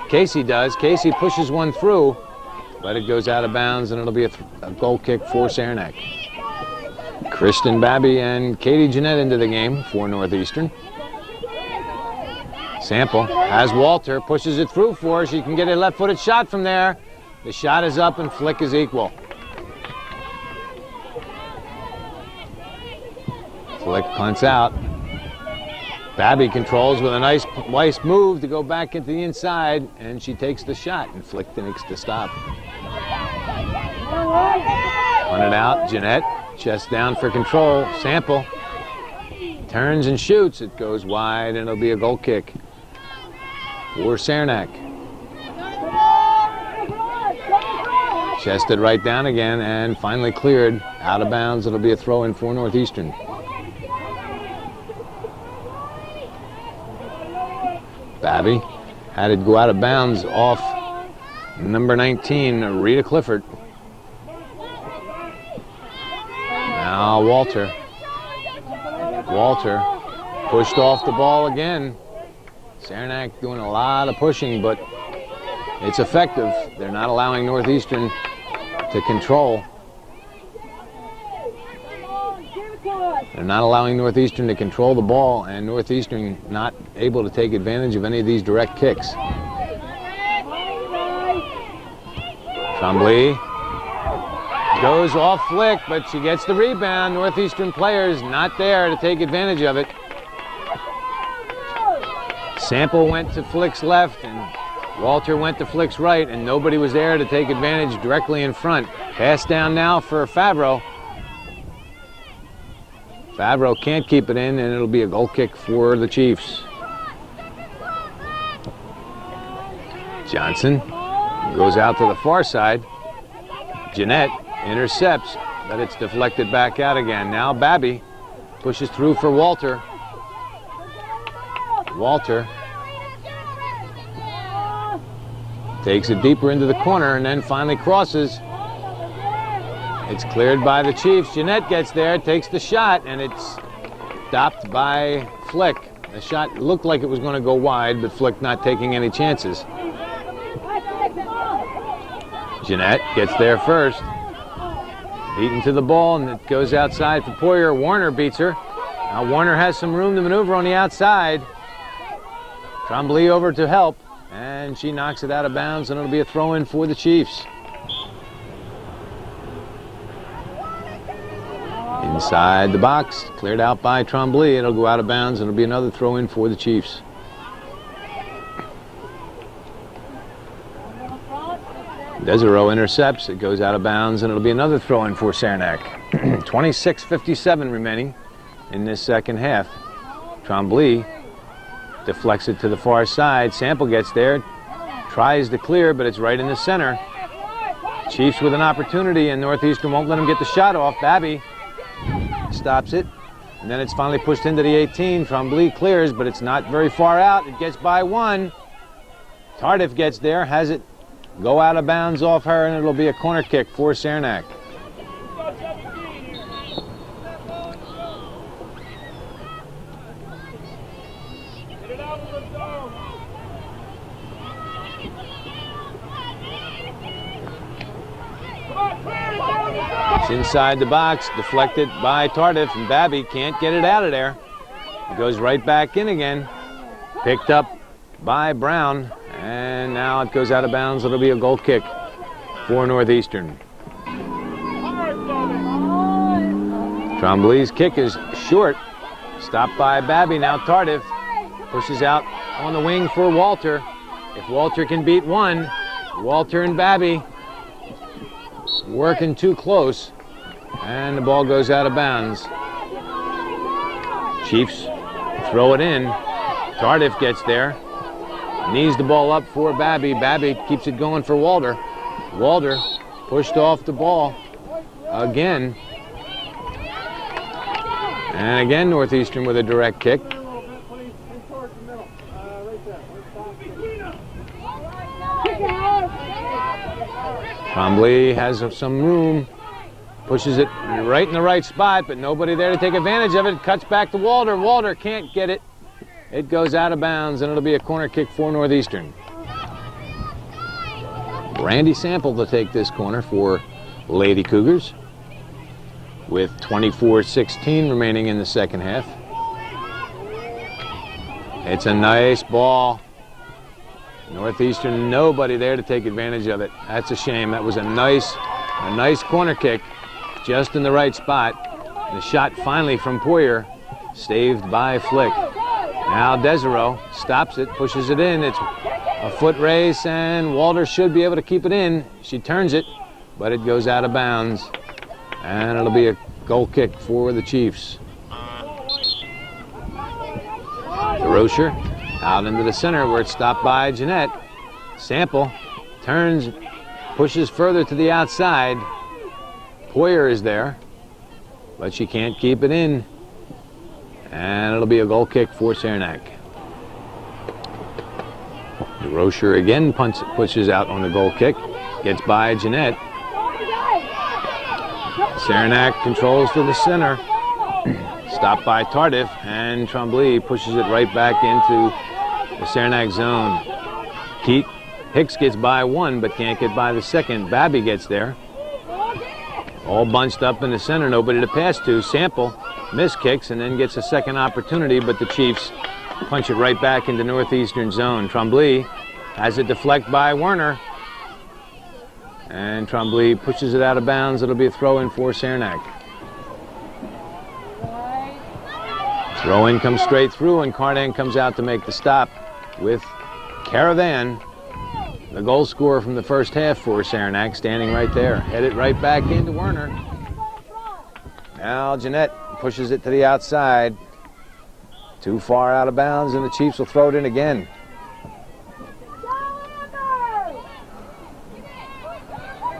Casey does. Casey pushes one through, but it goes out of bounds, and it'll be a goal kick for Saranac. Kristen Babby and Katie Jeanette into the game for Northeastern. Sample has Walter, pushes it through for her. She can get a left-footed shot from there. The shot is up, and flick is equal. Flick punts out. Babby controls with a nice move to go back into the inside, and she takes the shot, and Flick makes the stop. Punted out, Jeanette, chest down for control. Sample turns and shoots. It goes wide, and it'll be a goal kick for Saranac. Chested right down again, and finally cleared out of bounds. It'll be a throw-in for Northeastern. Babby had it go out of bounds off number 19, Rita Clifford. Now Walter pushed off the ball again. Saranac doing a lot of pushing, but it's effective. They're not allowing Northeastern to control. They're not allowing Northeastern to control the ball, and Northeastern not able to take advantage of any of these direct kicks. Tremblay goes off Flick, but she gets the rebound. Northeastern players not there to take advantage of it. Sample went to Flick's left, and Walter went to Flick's right, and nobody was there to take advantage directly in front. Pass down now for Favreau. Favreau can't keep it in, and it'll be a goal kick for the Chiefs. Johnson goes out to the far side. Jeanette intercepts, but it's deflected back out again. Now Babby pushes through for Walter. Walter takes it deeper into the corner and then finally crosses. It's cleared by the Chiefs. Jeanette gets there, takes the shot, and it's stopped by Flick. The shot looked like it was going to go wide, but Flick not taking any chances. Jeanette gets there first. Beaten to the ball, and it goes outside for Poyer. Warner beats her. Now Warner has some room to maneuver on the outside. Tremblay over to help, and she knocks it out of bounds, and it'll be a throw-in for the Chiefs. Inside the box, cleared out by Tremblay. It'll go out of bounds, and it'll be another throw-in for the Chiefs. Desereau intercepts. It goes out of bounds, and it'll be another throw-in for Saranac. 26:57 remaining in this second half. Tremblay deflects it to the far side. Sample gets there, tries to clear, but it's right in the center. Chiefs with an opportunity, and Northeastern won't let him get the shot off. Babby stops it, and then it's finally pushed into the 18. Tremblay clears, but it's not very far out. It gets by one. Tardif gets there, has it go out of bounds off her, and it'll be a corner kick for Saranac. It's inside the box, deflected by Tardif, and Babby can't get it out of there. It goes right back in again. Picked up by Brown, and now it goes out of bounds. It'll be a goal kick for Northeastern. Tremblay's kick is short. Stopped by Babby. Now Tardif pushes out on the wing for Walter. If Walter can beat one, Walter and Babby working too close, and the ball goes out of bounds. Chiefs throw it in. Tardif gets there. Knees the ball up for Babby. Babby keeps it going for Walter. Walter pushed off the ball again. And again, Northeastern with a direct kick. Trombley has some room. Pushes it right in the right spot, but nobody there to take advantage of it. Cuts back to Walter. Walter can't get it. It goes out of bounds, and it'll be a corner kick for Northeastern. Randy Sample to take this corner for Lady Cougars with 24-16 remaining in the second half. It's a nice ball. Northeastern, nobody there to take advantage of it. That's a shame. That was a nice corner kick, just in the right spot. The shot finally from Poyer, saved by Flick. Now Desiro stops it, pushes it in. It's a foot race, and Walter should be able to keep it in. She turns it, but it goes out of bounds, and it'll be a goal kick for the Chiefs. DeRocher out into the center where it's stopped by Jeanette. Sample turns, pushes further to the outside. Poyer is there, but she can't keep it in. And it'll be a goal kick for Saranac. DeRocher again pushes out on the goal kick. Gets by Jeanette. Saranac controls to the center. Stopped by Tardif, and Trombley pushes it right back into the Saranac zone. Hicks gets by one, but can't get by the second. Babby gets there. All bunched up in the center, nobody to pass to. Sample miss kicks and then gets a second opportunity, but the Chiefs punch it right back into Northeastern zone. Trombley has it deflect by Werner, and Trombley pushes it out of bounds. It'll be a throw-in for Saranac. Throw-in comes straight through, and Cardan comes out to make the stop with Caravan, the goal scorer from the first half for Saranac, standing right there. Headed right back into Werner. Now Jeanette pushes it to the outside. Too far out of bounds, and the Chiefs will throw it in again.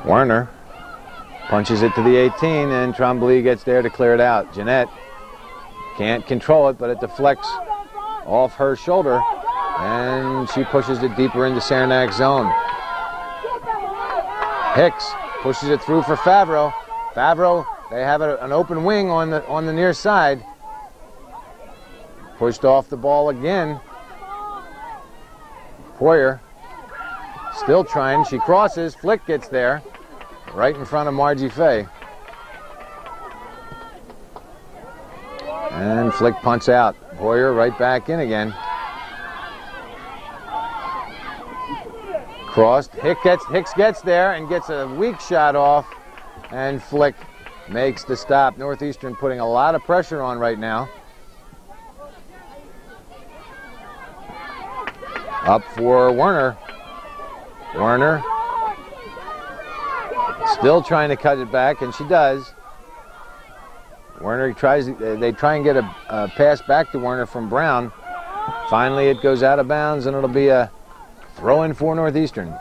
Werner punches it to the 18, and Trombley gets there to clear it out. Jeanette can't control it, but it deflects off her shoulder, and she pushes it deeper into Saranac zone. Hicks pushes it through for Favreau. Favreau, they have an open wing on the near side. Pushed off the ball again. Poyer still trying. She crosses. Flick gets there right in front of Margie Fay. And Flick punts out. Poyer right back in again. Crossed. Hicks gets there and gets a weak shot off. And Flick makes the stop. Northeastern putting a lot of pressure on right now. Up for Werner. Werner still trying to cut it back, and she does. Werner tries. They try and get a pass back to Werner from Brown. Finally, it goes out of bounds, and it'll be a throw-in for Northeastern.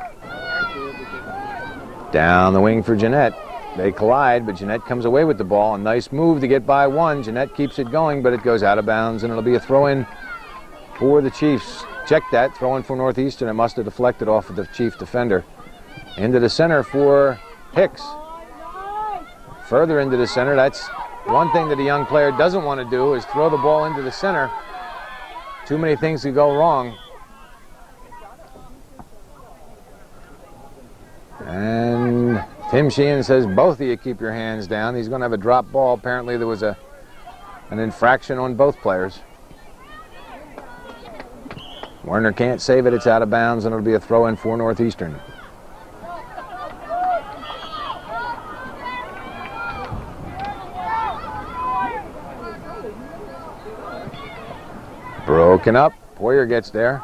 Down the wing for Jeanette. They collide, but Jeanette comes away with the ball. A nice move to get by one. Jeanette keeps it going, but it goes out of bounds, and it'll be a throw-in for the Chiefs. Check that, throw-in for Northeastern. It must have deflected off of the Chief defender. Into the center for Hicks. Further into the center. That's one thing that a young player doesn't want to do, is throw the ball into the center. Too many things could go wrong. And Tim Sheehan says, both of you keep your hands down. He's going to have a drop ball. Apparently there was an infraction on both players. Werner can't save it. It's out of bounds, and it'll be a throw-in for Northeastern. Broken up. Poyer gets there.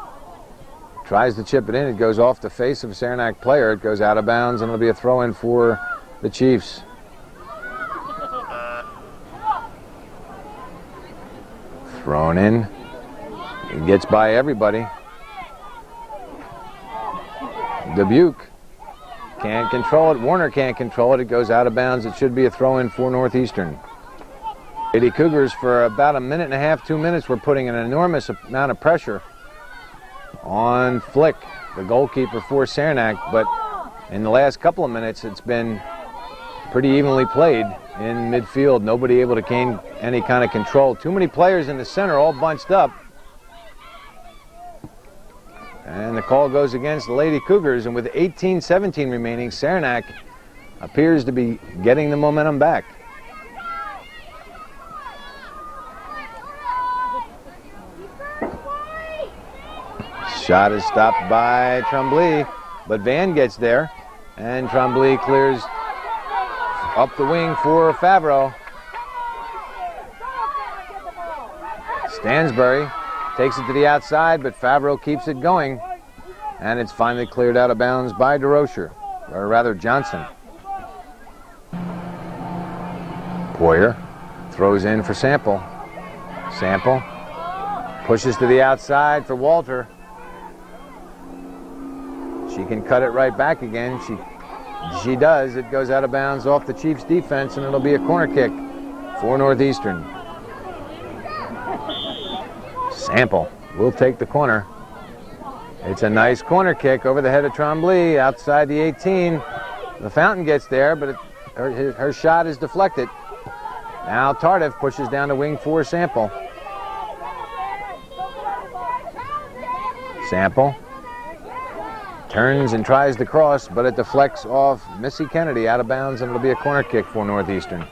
tries to chip it in. It goes off the face of a Saranac player. It goes out of bounds, and it'll be a throw-in for the Chiefs. Thrown in. It gets by everybody. Dubuque can't control it. Warner can't control it. It goes out of bounds. It should be a throw-in for Northeastern. Lady Cougars, for about a minute and a half, 2 minutes, were putting an enormous amount of pressure on Flick, the goalkeeper for Saranac, but in the last couple of minutes it's been pretty evenly played in midfield. Nobody able to gain any kind of control. Too many players in the center, all bunched up. And the call goes against the Lady Cougars, and with 18-17 remaining, Saranac appears to be getting the momentum back. Shot is stopped by Tremblay, but Van gets there, and Tremblay clears up the wing for Favreau. Stansbury takes it to the outside, but Favreau keeps it going, and it's finally cleared out of bounds by DeRocher, or rather Johnson. Poyer throws in for Sample. Sample pushes to the outside for Walter. She can cut it right back again. She does. It goes out of bounds off the Chiefs' defense, and it'll be a corner kick for Northeastern. Sample will take the corner. It's a nice corner kick over the head of Tremblay outside the 18. The Fountain gets there, but her shot is deflected. Now Tardif pushes down the wing for Sample. Sample turns and tries to cross, but it deflects off Missy Kennedy out of bounds, and it'll be a corner kick for Northeastern.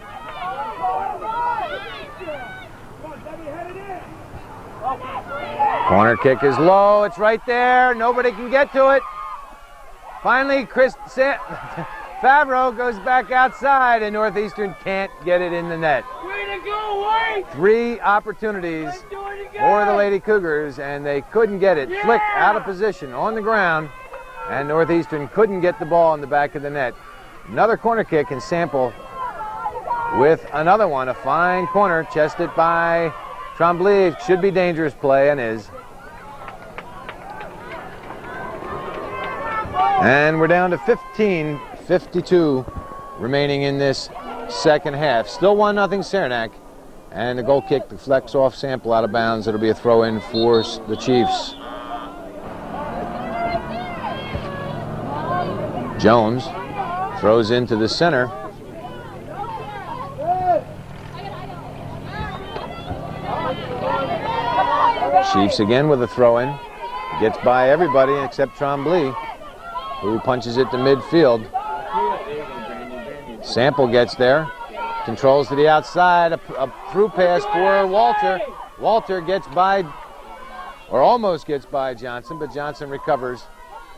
Corner kick is low. It's right there. Nobody can get to it. Finally, Favreau goes back outside, and Northeastern can't get it in the net. Way to go, White! 3 opportunities for the Lady Cougars, and they couldn't get it. Yeah! Flick out of position on the ground, and Northeastern couldn't get the ball in the back of the net. Another corner kick, and Sample with another one. A fine corner, chested by Tremblay. It should be dangerous play, and is. And we're down to 15-52 remaining in this second half. Still 1-0 Saranac, and the goal kick deflects off Sample out of bounds. It'll be a throw-in for the Chiefs. Jones throws into the center. Chiefs again with a throw-in. Gets by everybody except Tremblay, who punches it to midfield. Sample gets there, controls to the outside, a through pass for Walter. Walter gets by, or almost gets by Johnson, but Johnson recovers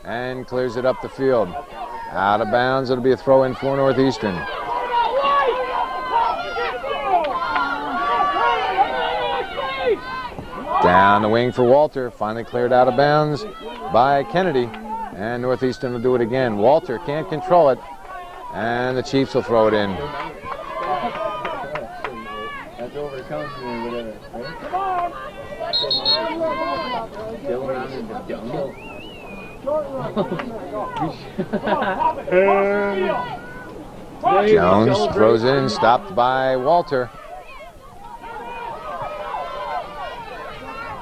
and clears it up the field. Out of bounds, it'll be a throw-in for Northeastern. Down the wing for Walter, finally cleared out of bounds by Kennedy, and Northeastern will do it again. Walter can't control it, and the Chiefs will throw it in. That's over the country or whatever. Come on. Jones throws in, stopped by Walter.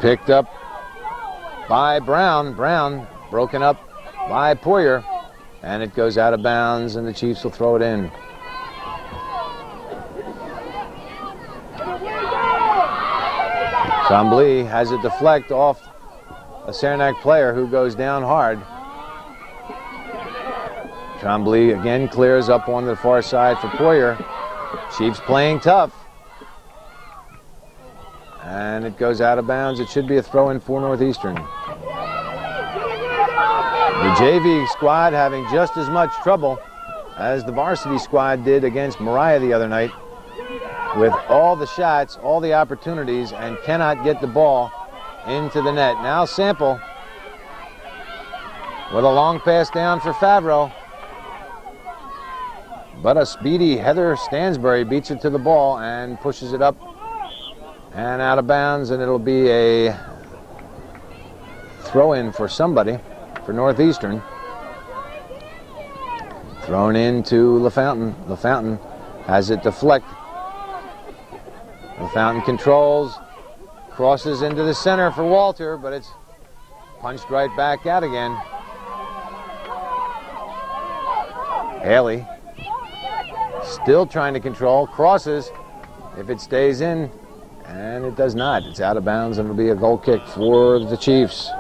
Picked up by Brown. Brown broken up by Poyer, and it goes out of bounds, and the Chiefs will throw it in. Tremblay has it deflect off a Saranac player who goes down hard. Tremblay again clears up on the far side for Poyer. Chiefs playing tough. And it goes out of bounds. It should be a throw-in for Northeastern. The JV squad having just as much trouble as the varsity squad did against Mariah the other night, with all the shots, all the opportunities, and cannot get the ball into the net. Now Sample with a long pass down for Favreau. But a speedy Heather Stansbury beats it to the ball and pushes it up and out of bounds, and it'll be a throw-in for somebody, for Northeastern. Thrown into LaFountain. LaFountain has it deflect. LaFountain controls, crosses into the center for Walter, but it's punched right back out again. Haley still trying to control, crosses. If it stays in, and it does not. It's out of bounds, and it'll be a goal kick for the Chiefs.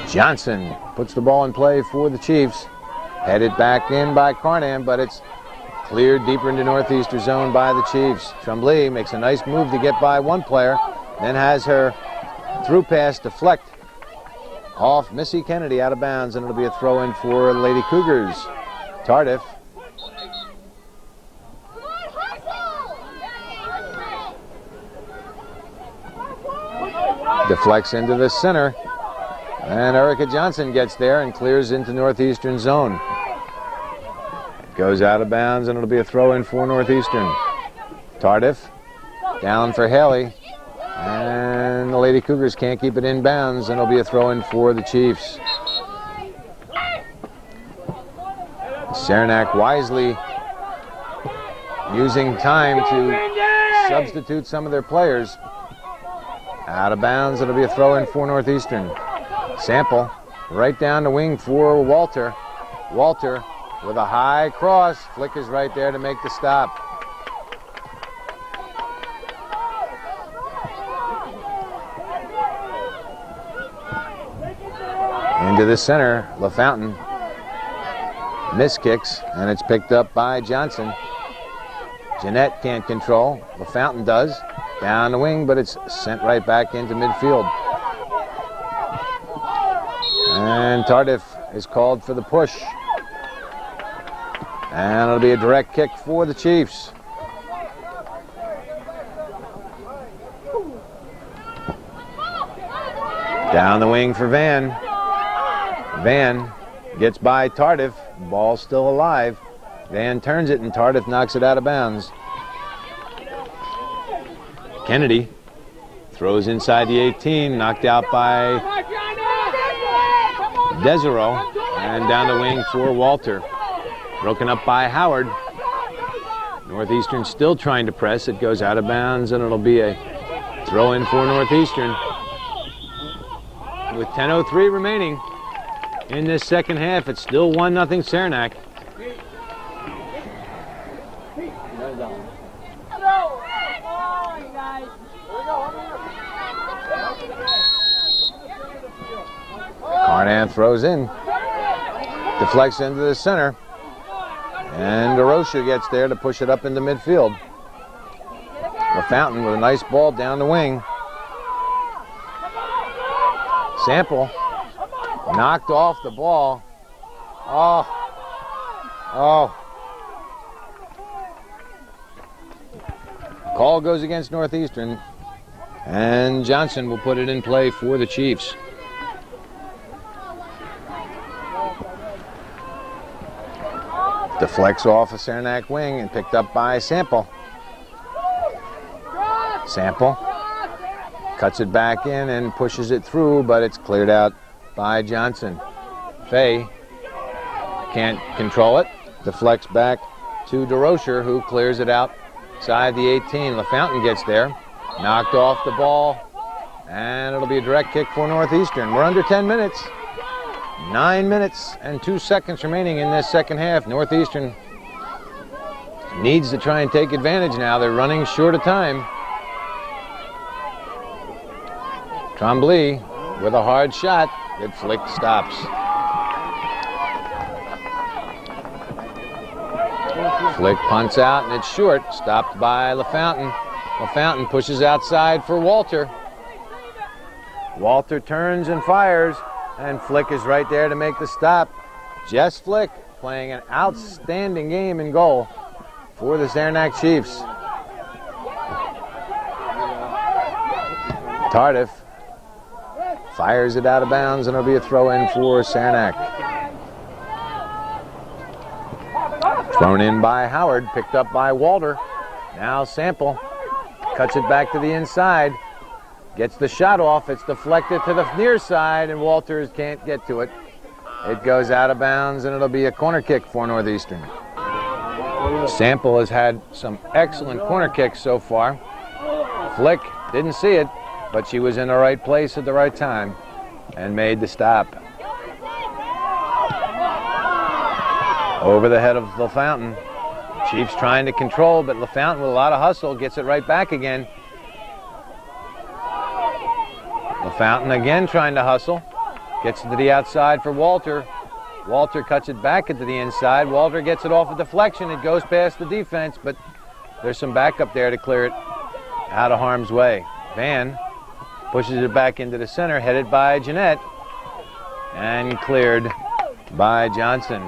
Johnson puts the ball in play for the Chiefs. Headed back in by Carnan, but it's cleared deeper into Northeastern zone by the Chiefs. Tremblay makes a nice move to get by one player, then has her through pass deflect off Missy Kennedy out of bounds, and it'll be a throw-in for the Lady Cougars. Tardif. Deflects into the center, and Erica Johnson gets there and clears into Northeastern zone. Goes out of bounds, and it'll be a throw-in for Northeastern. Tardif down for Haley, and the Lady Cougars can't keep it in bounds, and it'll be a throw-in for the Chiefs. Saranac wisely using time to substitute some of their players. Out of bounds, it'll be a throw-in for Northeastern. Sample right down the wing for Walter. Walter with a high cross. Flick is right there to make the stop. Into the center, LaFountain miss kicks, and it's picked up by Johnson. Jeanette can't control. LaFountain does. Down the wing, but it's sent right back into midfield. And Tardif is called for the push. And it'll be a direct kick for the Chiefs. Down the wing for Van. Van gets by Tardif. Ball still alive. Van turns it, and Tardif knocks it out of bounds. Kennedy throws inside the 18, knocked out by Desero, and down the wing for Walter. Broken up by Howard. Northeastern still trying to press. It goes out of bounds, and it'll be a throw-in for Northeastern. With 10:03 remaining in this second half, it's still 1-0 Saranac. Carnan throws in, deflects into the center, and DeRocha gets there to push it up into midfield. LaFountain with a nice ball down the wing. Sample knocked off the ball. Oh. Call goes against Northeastern, and Johnson will put it in play for the Chiefs. Deflects off a Saranac wing and picked up by Sample. Sample cuts it back in and pushes it through, but it's cleared out by Johnson. Fay can't control it. Deflects back to DeRocher, who clears it outside the 18. LaFountain gets there. Knocked off the ball, and it'll be a direct kick for Northeastern. We're under 10 minutes. 9 minutes and 2 seconds remaining in this second half. Northeastern needs to try and take advantage now. They're running short of time. Tremblay with a hard shot. Good flick, stops. Flick punts out, and it's short. Stopped by LaFountain. LaFountain pushes outside for Walter. Walter turns and fires, and Flick is right there to make the stop. Jess Flick playing an outstanding game in goal for the Saranac Chiefs. Tardif fires it out of bounds, and it'll be a throw-in for Saranac. Thrown in by Howard, picked up by Walter. Now Sample cuts it back to the inside, gets the shot off. It's deflected to the near side, and Walters can't get to it. It goes out of bounds, and it'll be a corner kick for Northeastern. Sample has had some excellent corner kicks so far. Flick didn't see it, but she was in the right place at the right time and made the stop. Over the head of LaFountain. Chiefs trying to control, but LaFountain with a lot of hustle gets it right back again. LaFountain again trying to hustle. Gets it to the outside for Walter. Walter cuts it back into the inside. Walter gets it off a deflection. It goes past the defense, but there's some backup there to clear it out of harm's way. Van pushes it back into the center, headed by Jeanette, and cleared by Johnson.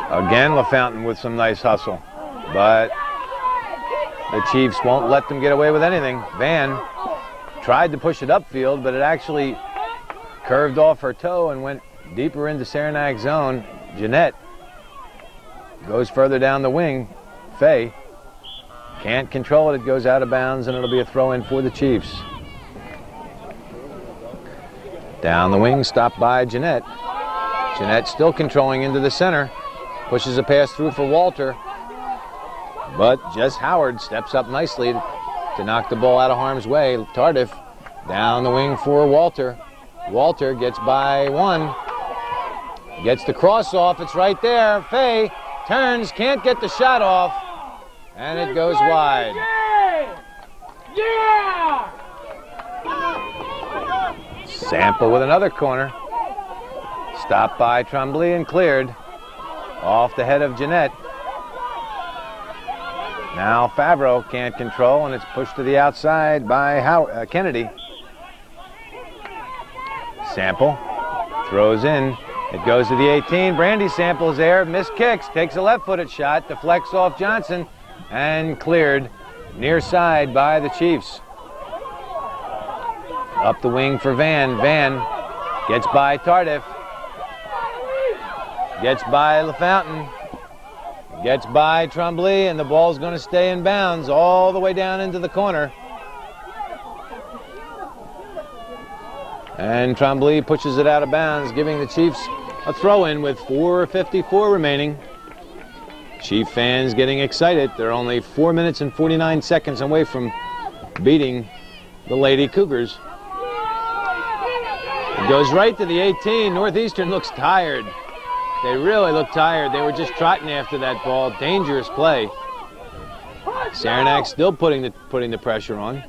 Again, LaFountain with some nice hustle, but the Chiefs won't let them get away with anything. Van tried to push it upfield, but it actually curved off her toe and went deeper into Saranac zone. Jeanette goes further down the wing. Faye can't control it. It goes out of bounds, and it'll be a throw-in for the Chiefs. Down the wing, stopped by Jeanette. Jeanette still controlling into the center. Pushes a pass through for Walter. But Jess Howard steps up nicely to knock the ball out of harm's way. Tardif down the wing for Walter. Walter gets by one. Gets the cross off. It's right there. Faye turns, can't get the shot off. And it goes wide. Yeah! Sample with another corner. Stopped by Tremblay and cleared. Off the head of Jeanette. Now Favreau can't control, and it's pushed to the outside by Kennedy. Sample throws in. It goes to the 18. Brandy Sample is there. Missed kicks. Takes a left-footed shot. Deflects off Johnson. And cleared near side by the Chiefs. Up the wing for Van. Van gets by Tardif. Gets by LaFountain. Gets by Tremblay, and the ball's going to stay in bounds all the way down into the corner. And Tremblay pushes it out of bounds, giving the Chiefs a throw-in with 4:54 remaining. Chief fans getting excited. They're only 4 minutes and 49 seconds away from beating the Lady Cougars. It goes right to the 18. Northeastern looks tired. They really look tired. They were just trotting after that ball. Dangerous play. Saranac still putting the pressure on.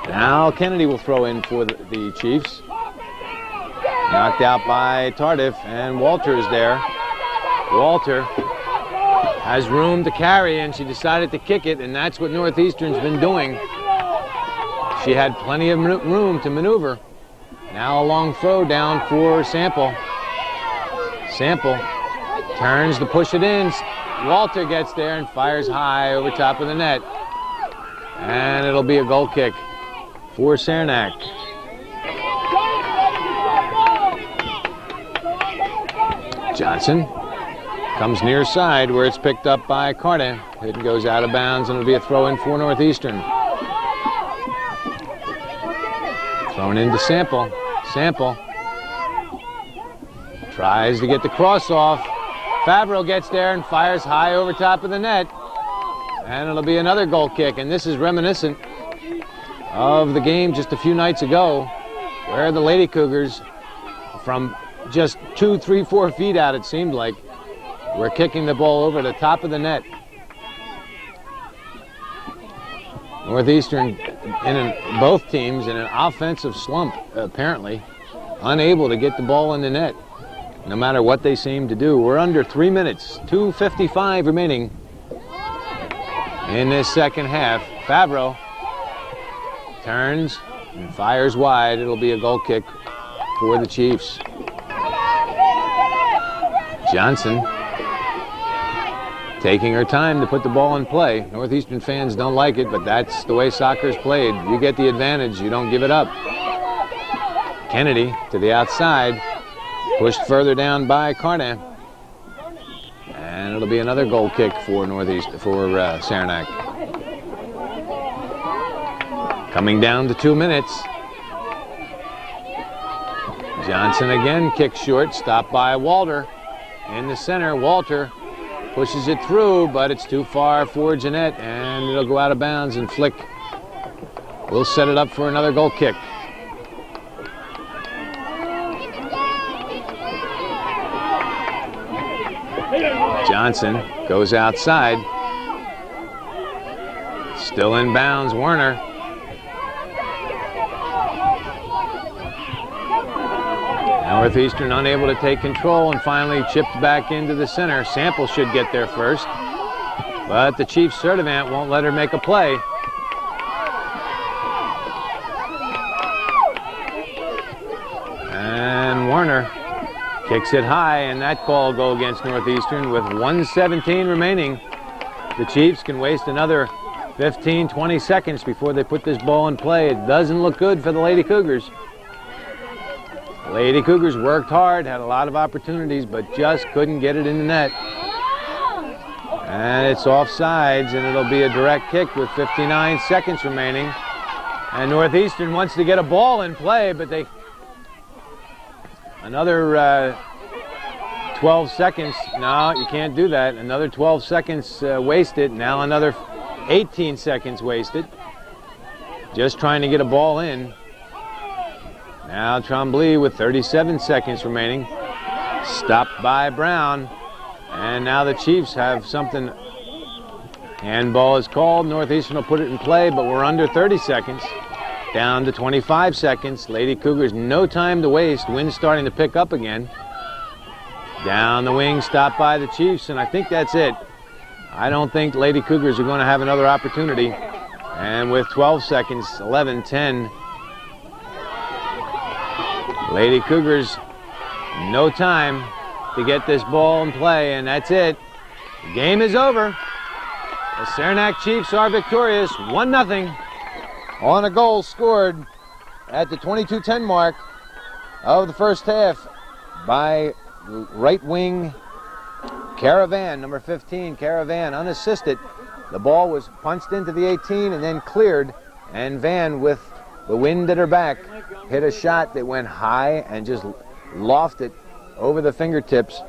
Now Kennedy will throw in for the Chiefs. Knocked out by Tardif, and Walter is there. Walter has room to carry, and she decided to kick it, and that's what Northeastern's been doing. She had plenty of room to maneuver. Now a long throw down for Sample. Sample turns to push it in. Walter gets there and fires high over top of the net. And it'll be a goal kick for Saranac. Johnson comes near side where it's picked up by Carden. It goes out of bounds, and it'll be a throw in for Northeastern. Thrown into Sample. Sample tries to get the cross off. Favreau gets there and fires high over top of the net. And it'll be another goal kick. And this is reminiscent of the game just a few nights ago, where the Lady Cougars, from just 2, 3, 4 feet out, it seemed like, were kicking the ball over the top of the net. Northeastern, both teams in an offensive slump, apparently, unable to get the ball in the net, no matter what they seem to do. We're under 3 minutes, 2:55 remaining in this second half. Favreau turns, and fires wide. It'll be a goal kick for the Chiefs. Johnson taking her time to put the ball in play. Northeastern fans don't like it, but that's the way soccer's played. You get the advantage, you don't give it up. Kennedy to the outside, pushed further down by Cardin. And it'll be another goal kick for Saranac. Coming down to 2 minutes. Johnson again kicks short, stopped by Walter. In the center, Walter pushes it through, but it's too far for Jeanette, and it'll go out of bounds, and Flick will set it up for another goal kick. Johnson goes outside. Still in bounds, Werner. Northeastern unable to take control and finally chipped back into the center. Sample should get there first, but the Chiefs Sertivant won't let her make a play. And Werner kicks it high, and that call will go against Northeastern with 1:17 remaining. The Chiefs can waste another 15, 20 seconds before they put this ball in play. It doesn't look good for the Lady Cougars. Lady Cougars worked hard, had a lot of opportunities, but just couldn't get it in the net. And it's offsides, and it'll be a direct kick with 59 seconds remaining. And Northeastern wants to get a ball in play, but they... Another 12 seconds. No, you can't do that. Another 12 seconds wasted. Now another 18 seconds wasted. Just trying to get a ball in. Now Tremblay with 37 seconds remaining. Stopped by Brown. And now the Chiefs have something. Handball is called. Northeastern will put it in play, but we're under 30 seconds. Down to 25 seconds. Lady Cougars, no time to waste. Wind's starting to pick up again. Down the wing, stopped by the Chiefs, and I think that's it. I don't think Lady Cougars are going to have another opportunity. And with 12 seconds, 11, 10. Lady Cougars, no time to get this ball in play, and that's it. The game is over. The Saranac Chiefs are victorious, 1-0. On a goal scored at the 22:10 mark of the first half by right wing Caravan, number 15, Caravan, unassisted. The ball was punched into the 18 and then cleared, and Van, with the wind at her back, hit a shot that went high and just lofted over the fingertips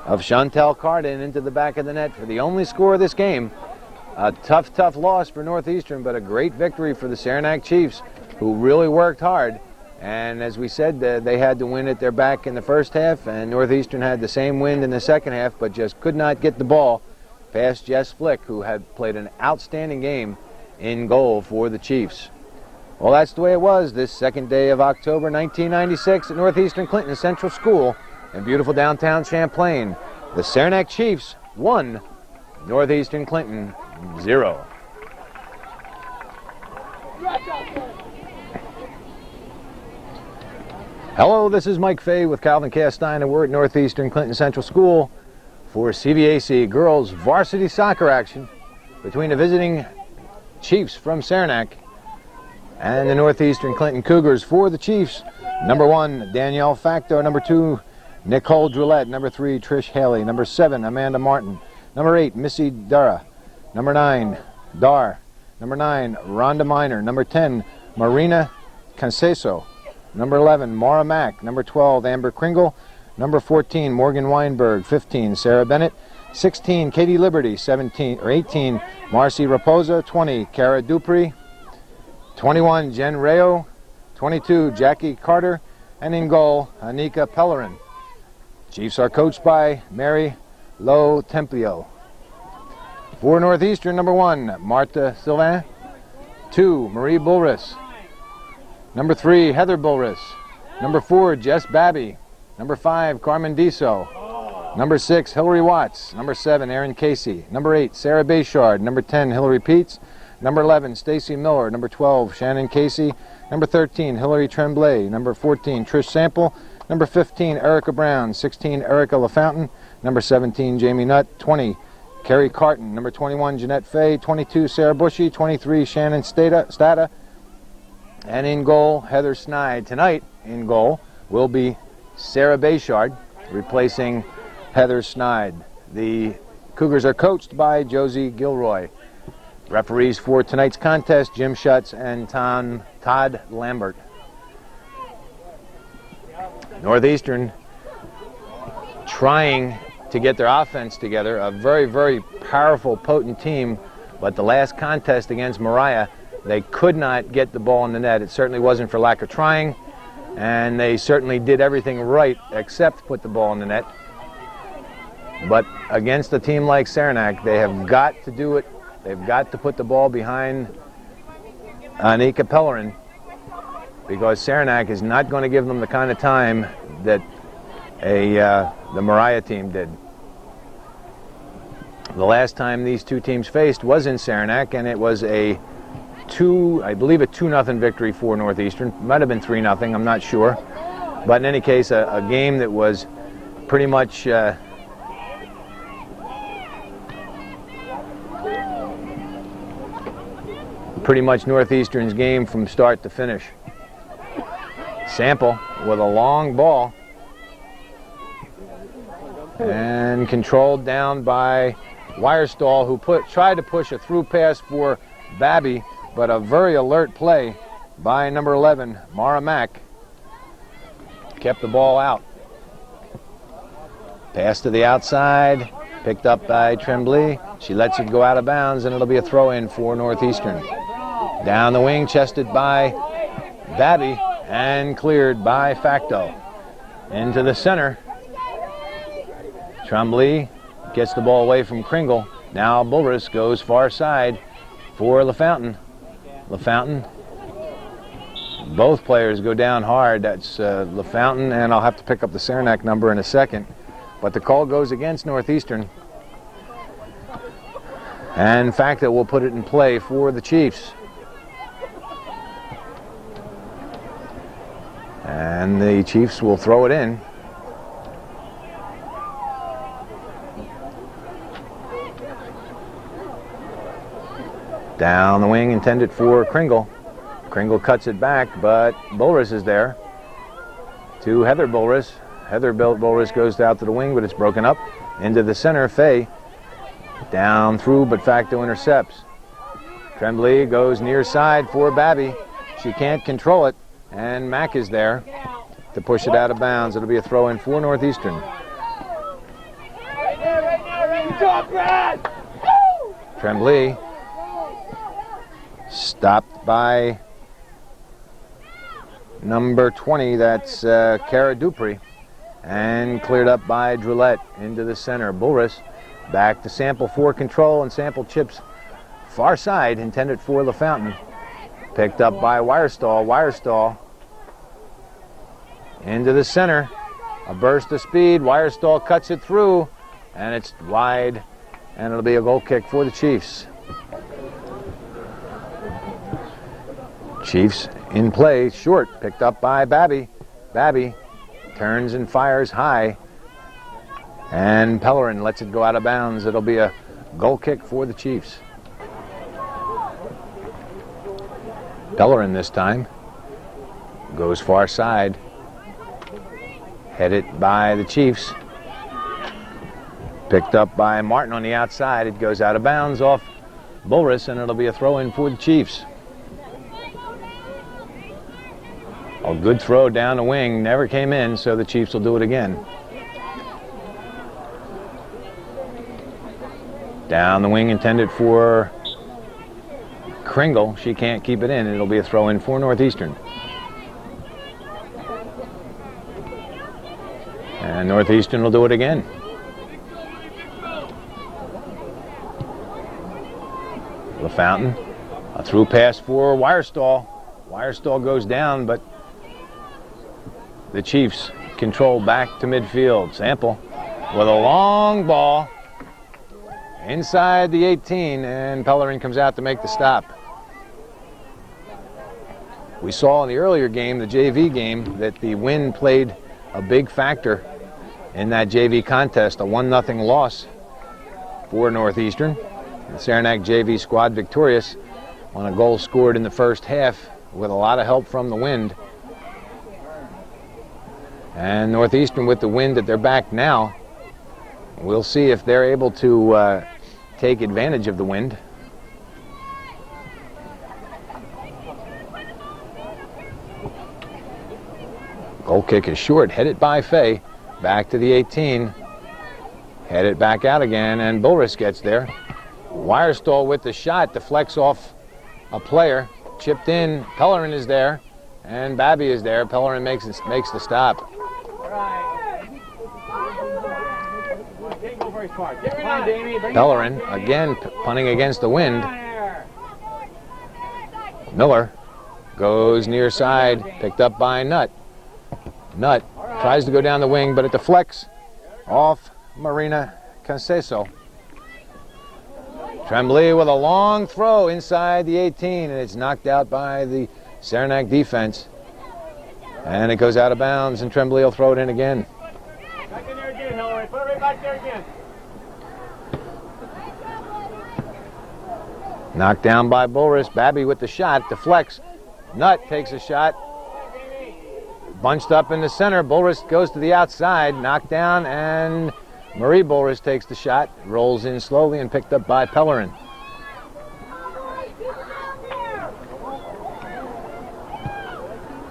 of Chantel Cardin into the back of the net for the only score of this game. A tough, tough loss for Northeastern, but a great victory for the Saranac Chiefs, who really worked hard. And as we said, they had to win at their back in the first half, and Northeastern had the same wind in the second half, but just could not get the ball past Jess Flick, who had played an outstanding game in goal for the Chiefs. Well, that's the way it was this second day of October 1996 at Northeastern Clinton Central School in beautiful downtown Champlain. The Saranac Chiefs won, Northeastern Clinton 0. Hello, this is Mike Fay with Calvin Castine, and we're at Northeastern Clinton Central School for CVAC girls varsity soccer action between the visiting Chiefs from Saranac and the Northeastern Clinton Cougars. For the Chiefs, number 1, Danielle Facto. Number 2, Nicole Drillette. Number 3, Trish Haley. Number 7, Amanda Martin. Number 8, Missy Dara. Number 9, Dar. Number 9, Rhonda Miner. Number 10, Marina Canseso. Number 11, Maura Mack. Number 12, Amber Kringle. Number 14, Morgan Weinberg. 15, Sarah Bennett. 16, Katie Liberty. 18, Marcy Raposa. 20, Cara Dupree. 21, Jen Rayo. 22, Jackie Carter. And in goal, Anika Pellerin. Chiefs are coached by Mary Lo Templio. For Northeastern, number 1, Martha Sylvain. 2, Marie Bulris. Number 3, Heather Bulris. Number 4, Jess Babby. Number 5, Carmen Diso. Number 6, Hillary Watts. Number 7, Erin Casey. Number 8, Sarah Bayshard. Number 10, Hillary Peets. Number 11, Stacy Miller. Number 12, Shannon Casey. Number 13, Hillary Tremblay. Number 14, Trish Sample. Number 15, Erica Brown. 16, Erica LaFountain. Number 17, Jamie Nutt. 20, Kerry Carton. Number 21, Jeanette Fay. 22, Sarah Bushy. 23, Shannon Stata. And in goal, Heather Snide. Tonight, in goal, will be Sarah Bayshard, replacing Heather Snide. The Cougars are coached by Josie Gilroy. Referees for tonight's contest, Jim Schutz and Todd Lambert. Northeastern trying to get their offense together, a very, very powerful, potent team, but the last contest against Mariah, they could not get the ball in the net. It certainly wasn't for lack of trying, and they certainly did everything right except put the ball in the net. But against a team like Saranac, they have got to do it. They've got to put the ball behind Anika Pellerin, because Saranac is not going to give them the kind of time that the Mariah team did. The last time these two teams faced was in Saranac, and it was I believe a 2-0 victory for Northeastern. Might have been 3-0, I'm not sure. But in any case, a game that was pretty much Northeastern's game from start to finish. Sample with a long ball and controlled down by Wirestall, who tried to push a through pass for Babby, but a very alert play by number 11, Mara Mack, kept the ball out. Pass to the outside, picked up by Tremblay. She lets it go out of bounds, and it'll be a throw-in for Northeastern. Down the wing, chested by Babby, and cleared by Facto. Into the center. Tremblay gets the ball away from Kringle. Now Bulris goes far side for LaFountain. LaFountain. Both players go down hard. That's LaFountain, and I'll have to pick up the Saranac number in a second. But the call goes against Northeastern. And Facto will put it in play for the Chiefs. And the Chiefs will throw it in. Down the wing, intended for Kringle. Kringle cuts it back, but Bulris is there. To Heather Bulris. Heather Bulris goes out to the wing, but it's broken up. Into the center, Fay. Down through, but Facto intercepts. Tremblay goes near side for Babby. She can't control it, and Mack is there to push it out of bounds. It'll be a throw-in for Northeastern. Right there. Good job, Brad! Tremblay stopped by number 20, that's Cara Dupree, and cleared up by Drillette into the center. Bulris back to Sample for control, and Sample chips far side, intended for LaFountain. Picked up by Wirestall. Wirestall into the center. A burst of speed. Wirestall cuts it through, and it's wide, and it'll be a goal kick for the Chiefs. Chiefs in play, short, picked up by Babby. Babby turns and fires high, and Pellerin lets it go out of bounds. It'll be a goal kick for the Chiefs. Pellerin this time goes far side, headed by the Chiefs. Picked up by Martin on the outside. It goes out of bounds off Bulris, and it'll be a throw-in for the Chiefs. A good throw down the wing, never came in, so the Chiefs will do it again. Down the wing, intended for Kringle. She can't keep it in. It'll be a throw-in for Northeastern. And Northeastern will do it again. LaFountain, a through pass for Wirestall. Wirestall goes down, but the Chiefs control back to midfield. Sample with a long ball inside the 18, and Pellerin comes out to make the stop. We saw in the earlier game, the JV game, that the wind played a big factor in that JV contest, a 1-0 loss for Northeastern. The Saranac JV squad victorious on a goal scored in the first half with a lot of help from the wind. And Northeastern, with the wind at their back now, we'll see if they're able to take advantage of the wind. Goal kick is short, headed by Fay. Back to the 18. Headed back out again, and Bulris gets there. Wirestall with the shot, deflects off a player. Chipped in, Pellerin is there, and Babby is there. Pellerin makes the stop. Pellerin, again punting against the wind. Miller goes near side, picked up by Nutt. Nutt tries to go down the wing, but it deflects off Marina Canseso. Tremblay with a long throw inside the 18, and it's knocked out by the Saranac defense. And it goes out of bounds, and Tremblay will throw it in again. Back in there again, Hillary. Put it right back there again. Knocked down by Bulris. Babby with the shot, deflects. Nutt takes a shot. Bunched up in the center. Bulris goes to the outside, knocked down, and Marie Bulris takes the shot, rolls in slowly, and picked up by Pellerin.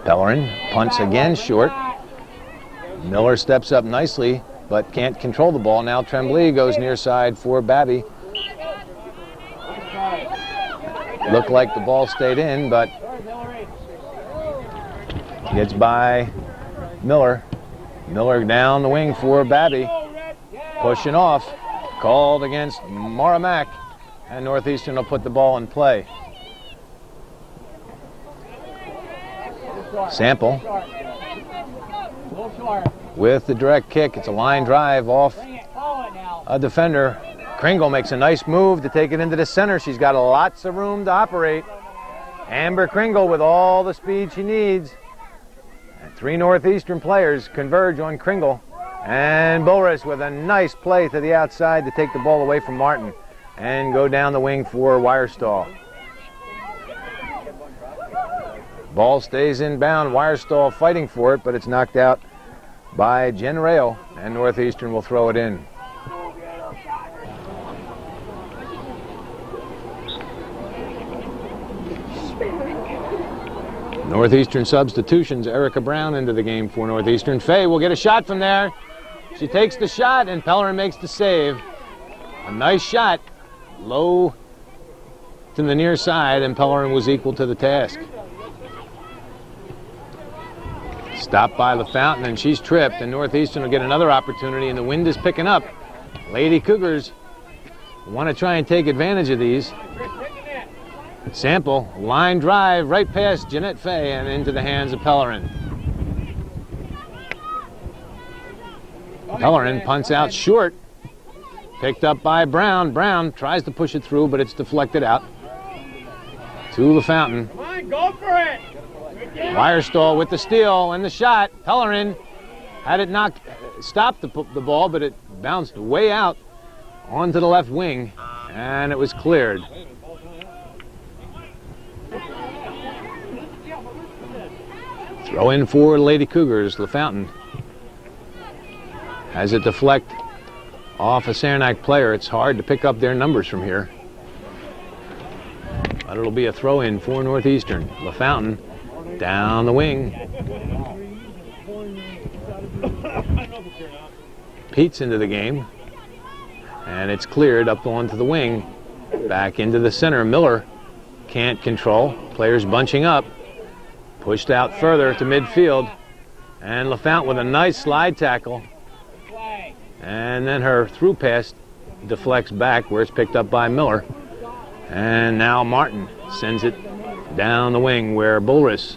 Pellerin punts again short. Miller steps up nicely, but can't control the ball. Now Tremblay goes near side for Babby. Looked like the ball stayed in, but gets by Miller. Miller down the wing for Babby. Pushing off. Called against Maramac. And Northeastern will put the ball in play. Sample with the direct kick. It's a line drive off a defender. Kringle makes a nice move to take it into the center. She's got lots of room to operate. Amber Kringle with all the speed she needs. And 3 Northeastern players converge on Kringle. And Bulris with a nice play to the outside to take the ball away from Martin and go down the wing for Wirestall. Ball stays inbound. Wirestall fighting for it, but it's knocked out by Jen Rayo, and Northeastern will throw it in. Northeastern substitutions. Erica Brown into the game for Northeastern. Fay will get a shot from there. She takes the shot, and Pellerin makes the save. A nice shot, low to the near side, and Pellerin was equal to the task. Stopped by LaFountain, and she's tripped, and Northeastern will get another opportunity, and the wind is picking up. Lady Cougars want to try and take advantage of these. Sample, line drive right past Jeanette Fay and into the hands of Pellerin. Pellerin punts out short. Picked up by Brown. Brown tries to push it through, but it's deflected out to LaFountain. Come on, go for it. Wirestall with the steal and the shot. Pellerin had it stopped the ball, but it bounced way out onto the left wing, and it was cleared. Throw in for Lady Cougars. LaFountain has it deflect off a Saranac player. It's hard to pick up their numbers from here. But it'll be a throw in for Northeastern. LaFountain down the wing. Pete's into the game. And it's cleared up onto the wing. Back into the center. Miller can't control. Players bunching up. Pushed out further to midfield. And LaFountain with a nice slide tackle. And then her through pass deflects back where it's picked up by Miller. And now Martin sends it down the wing where Bulris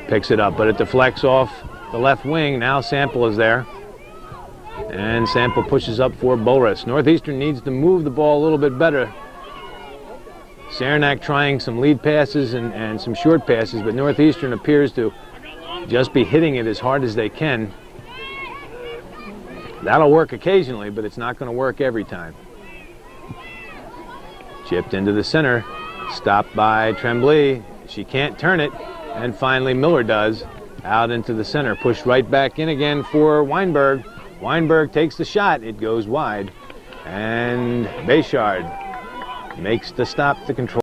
picks it up, but it deflects off the left wing. Now Sample is there. And Sample pushes up for Bulris. Northeastern needs to move the ball a little bit better. Saranac trying some lead passes and some short passes, but Northeastern appears to just be hitting it as hard as they can. That'll work occasionally, but it's not going to work every time. Chipped into the center, stopped by Tremblay. She can't turn it, and finally Miller does. Out into the center, pushed right back in again for Weinberg. Weinberg takes the shot, it goes wide, and Bayshard makes the stop to control.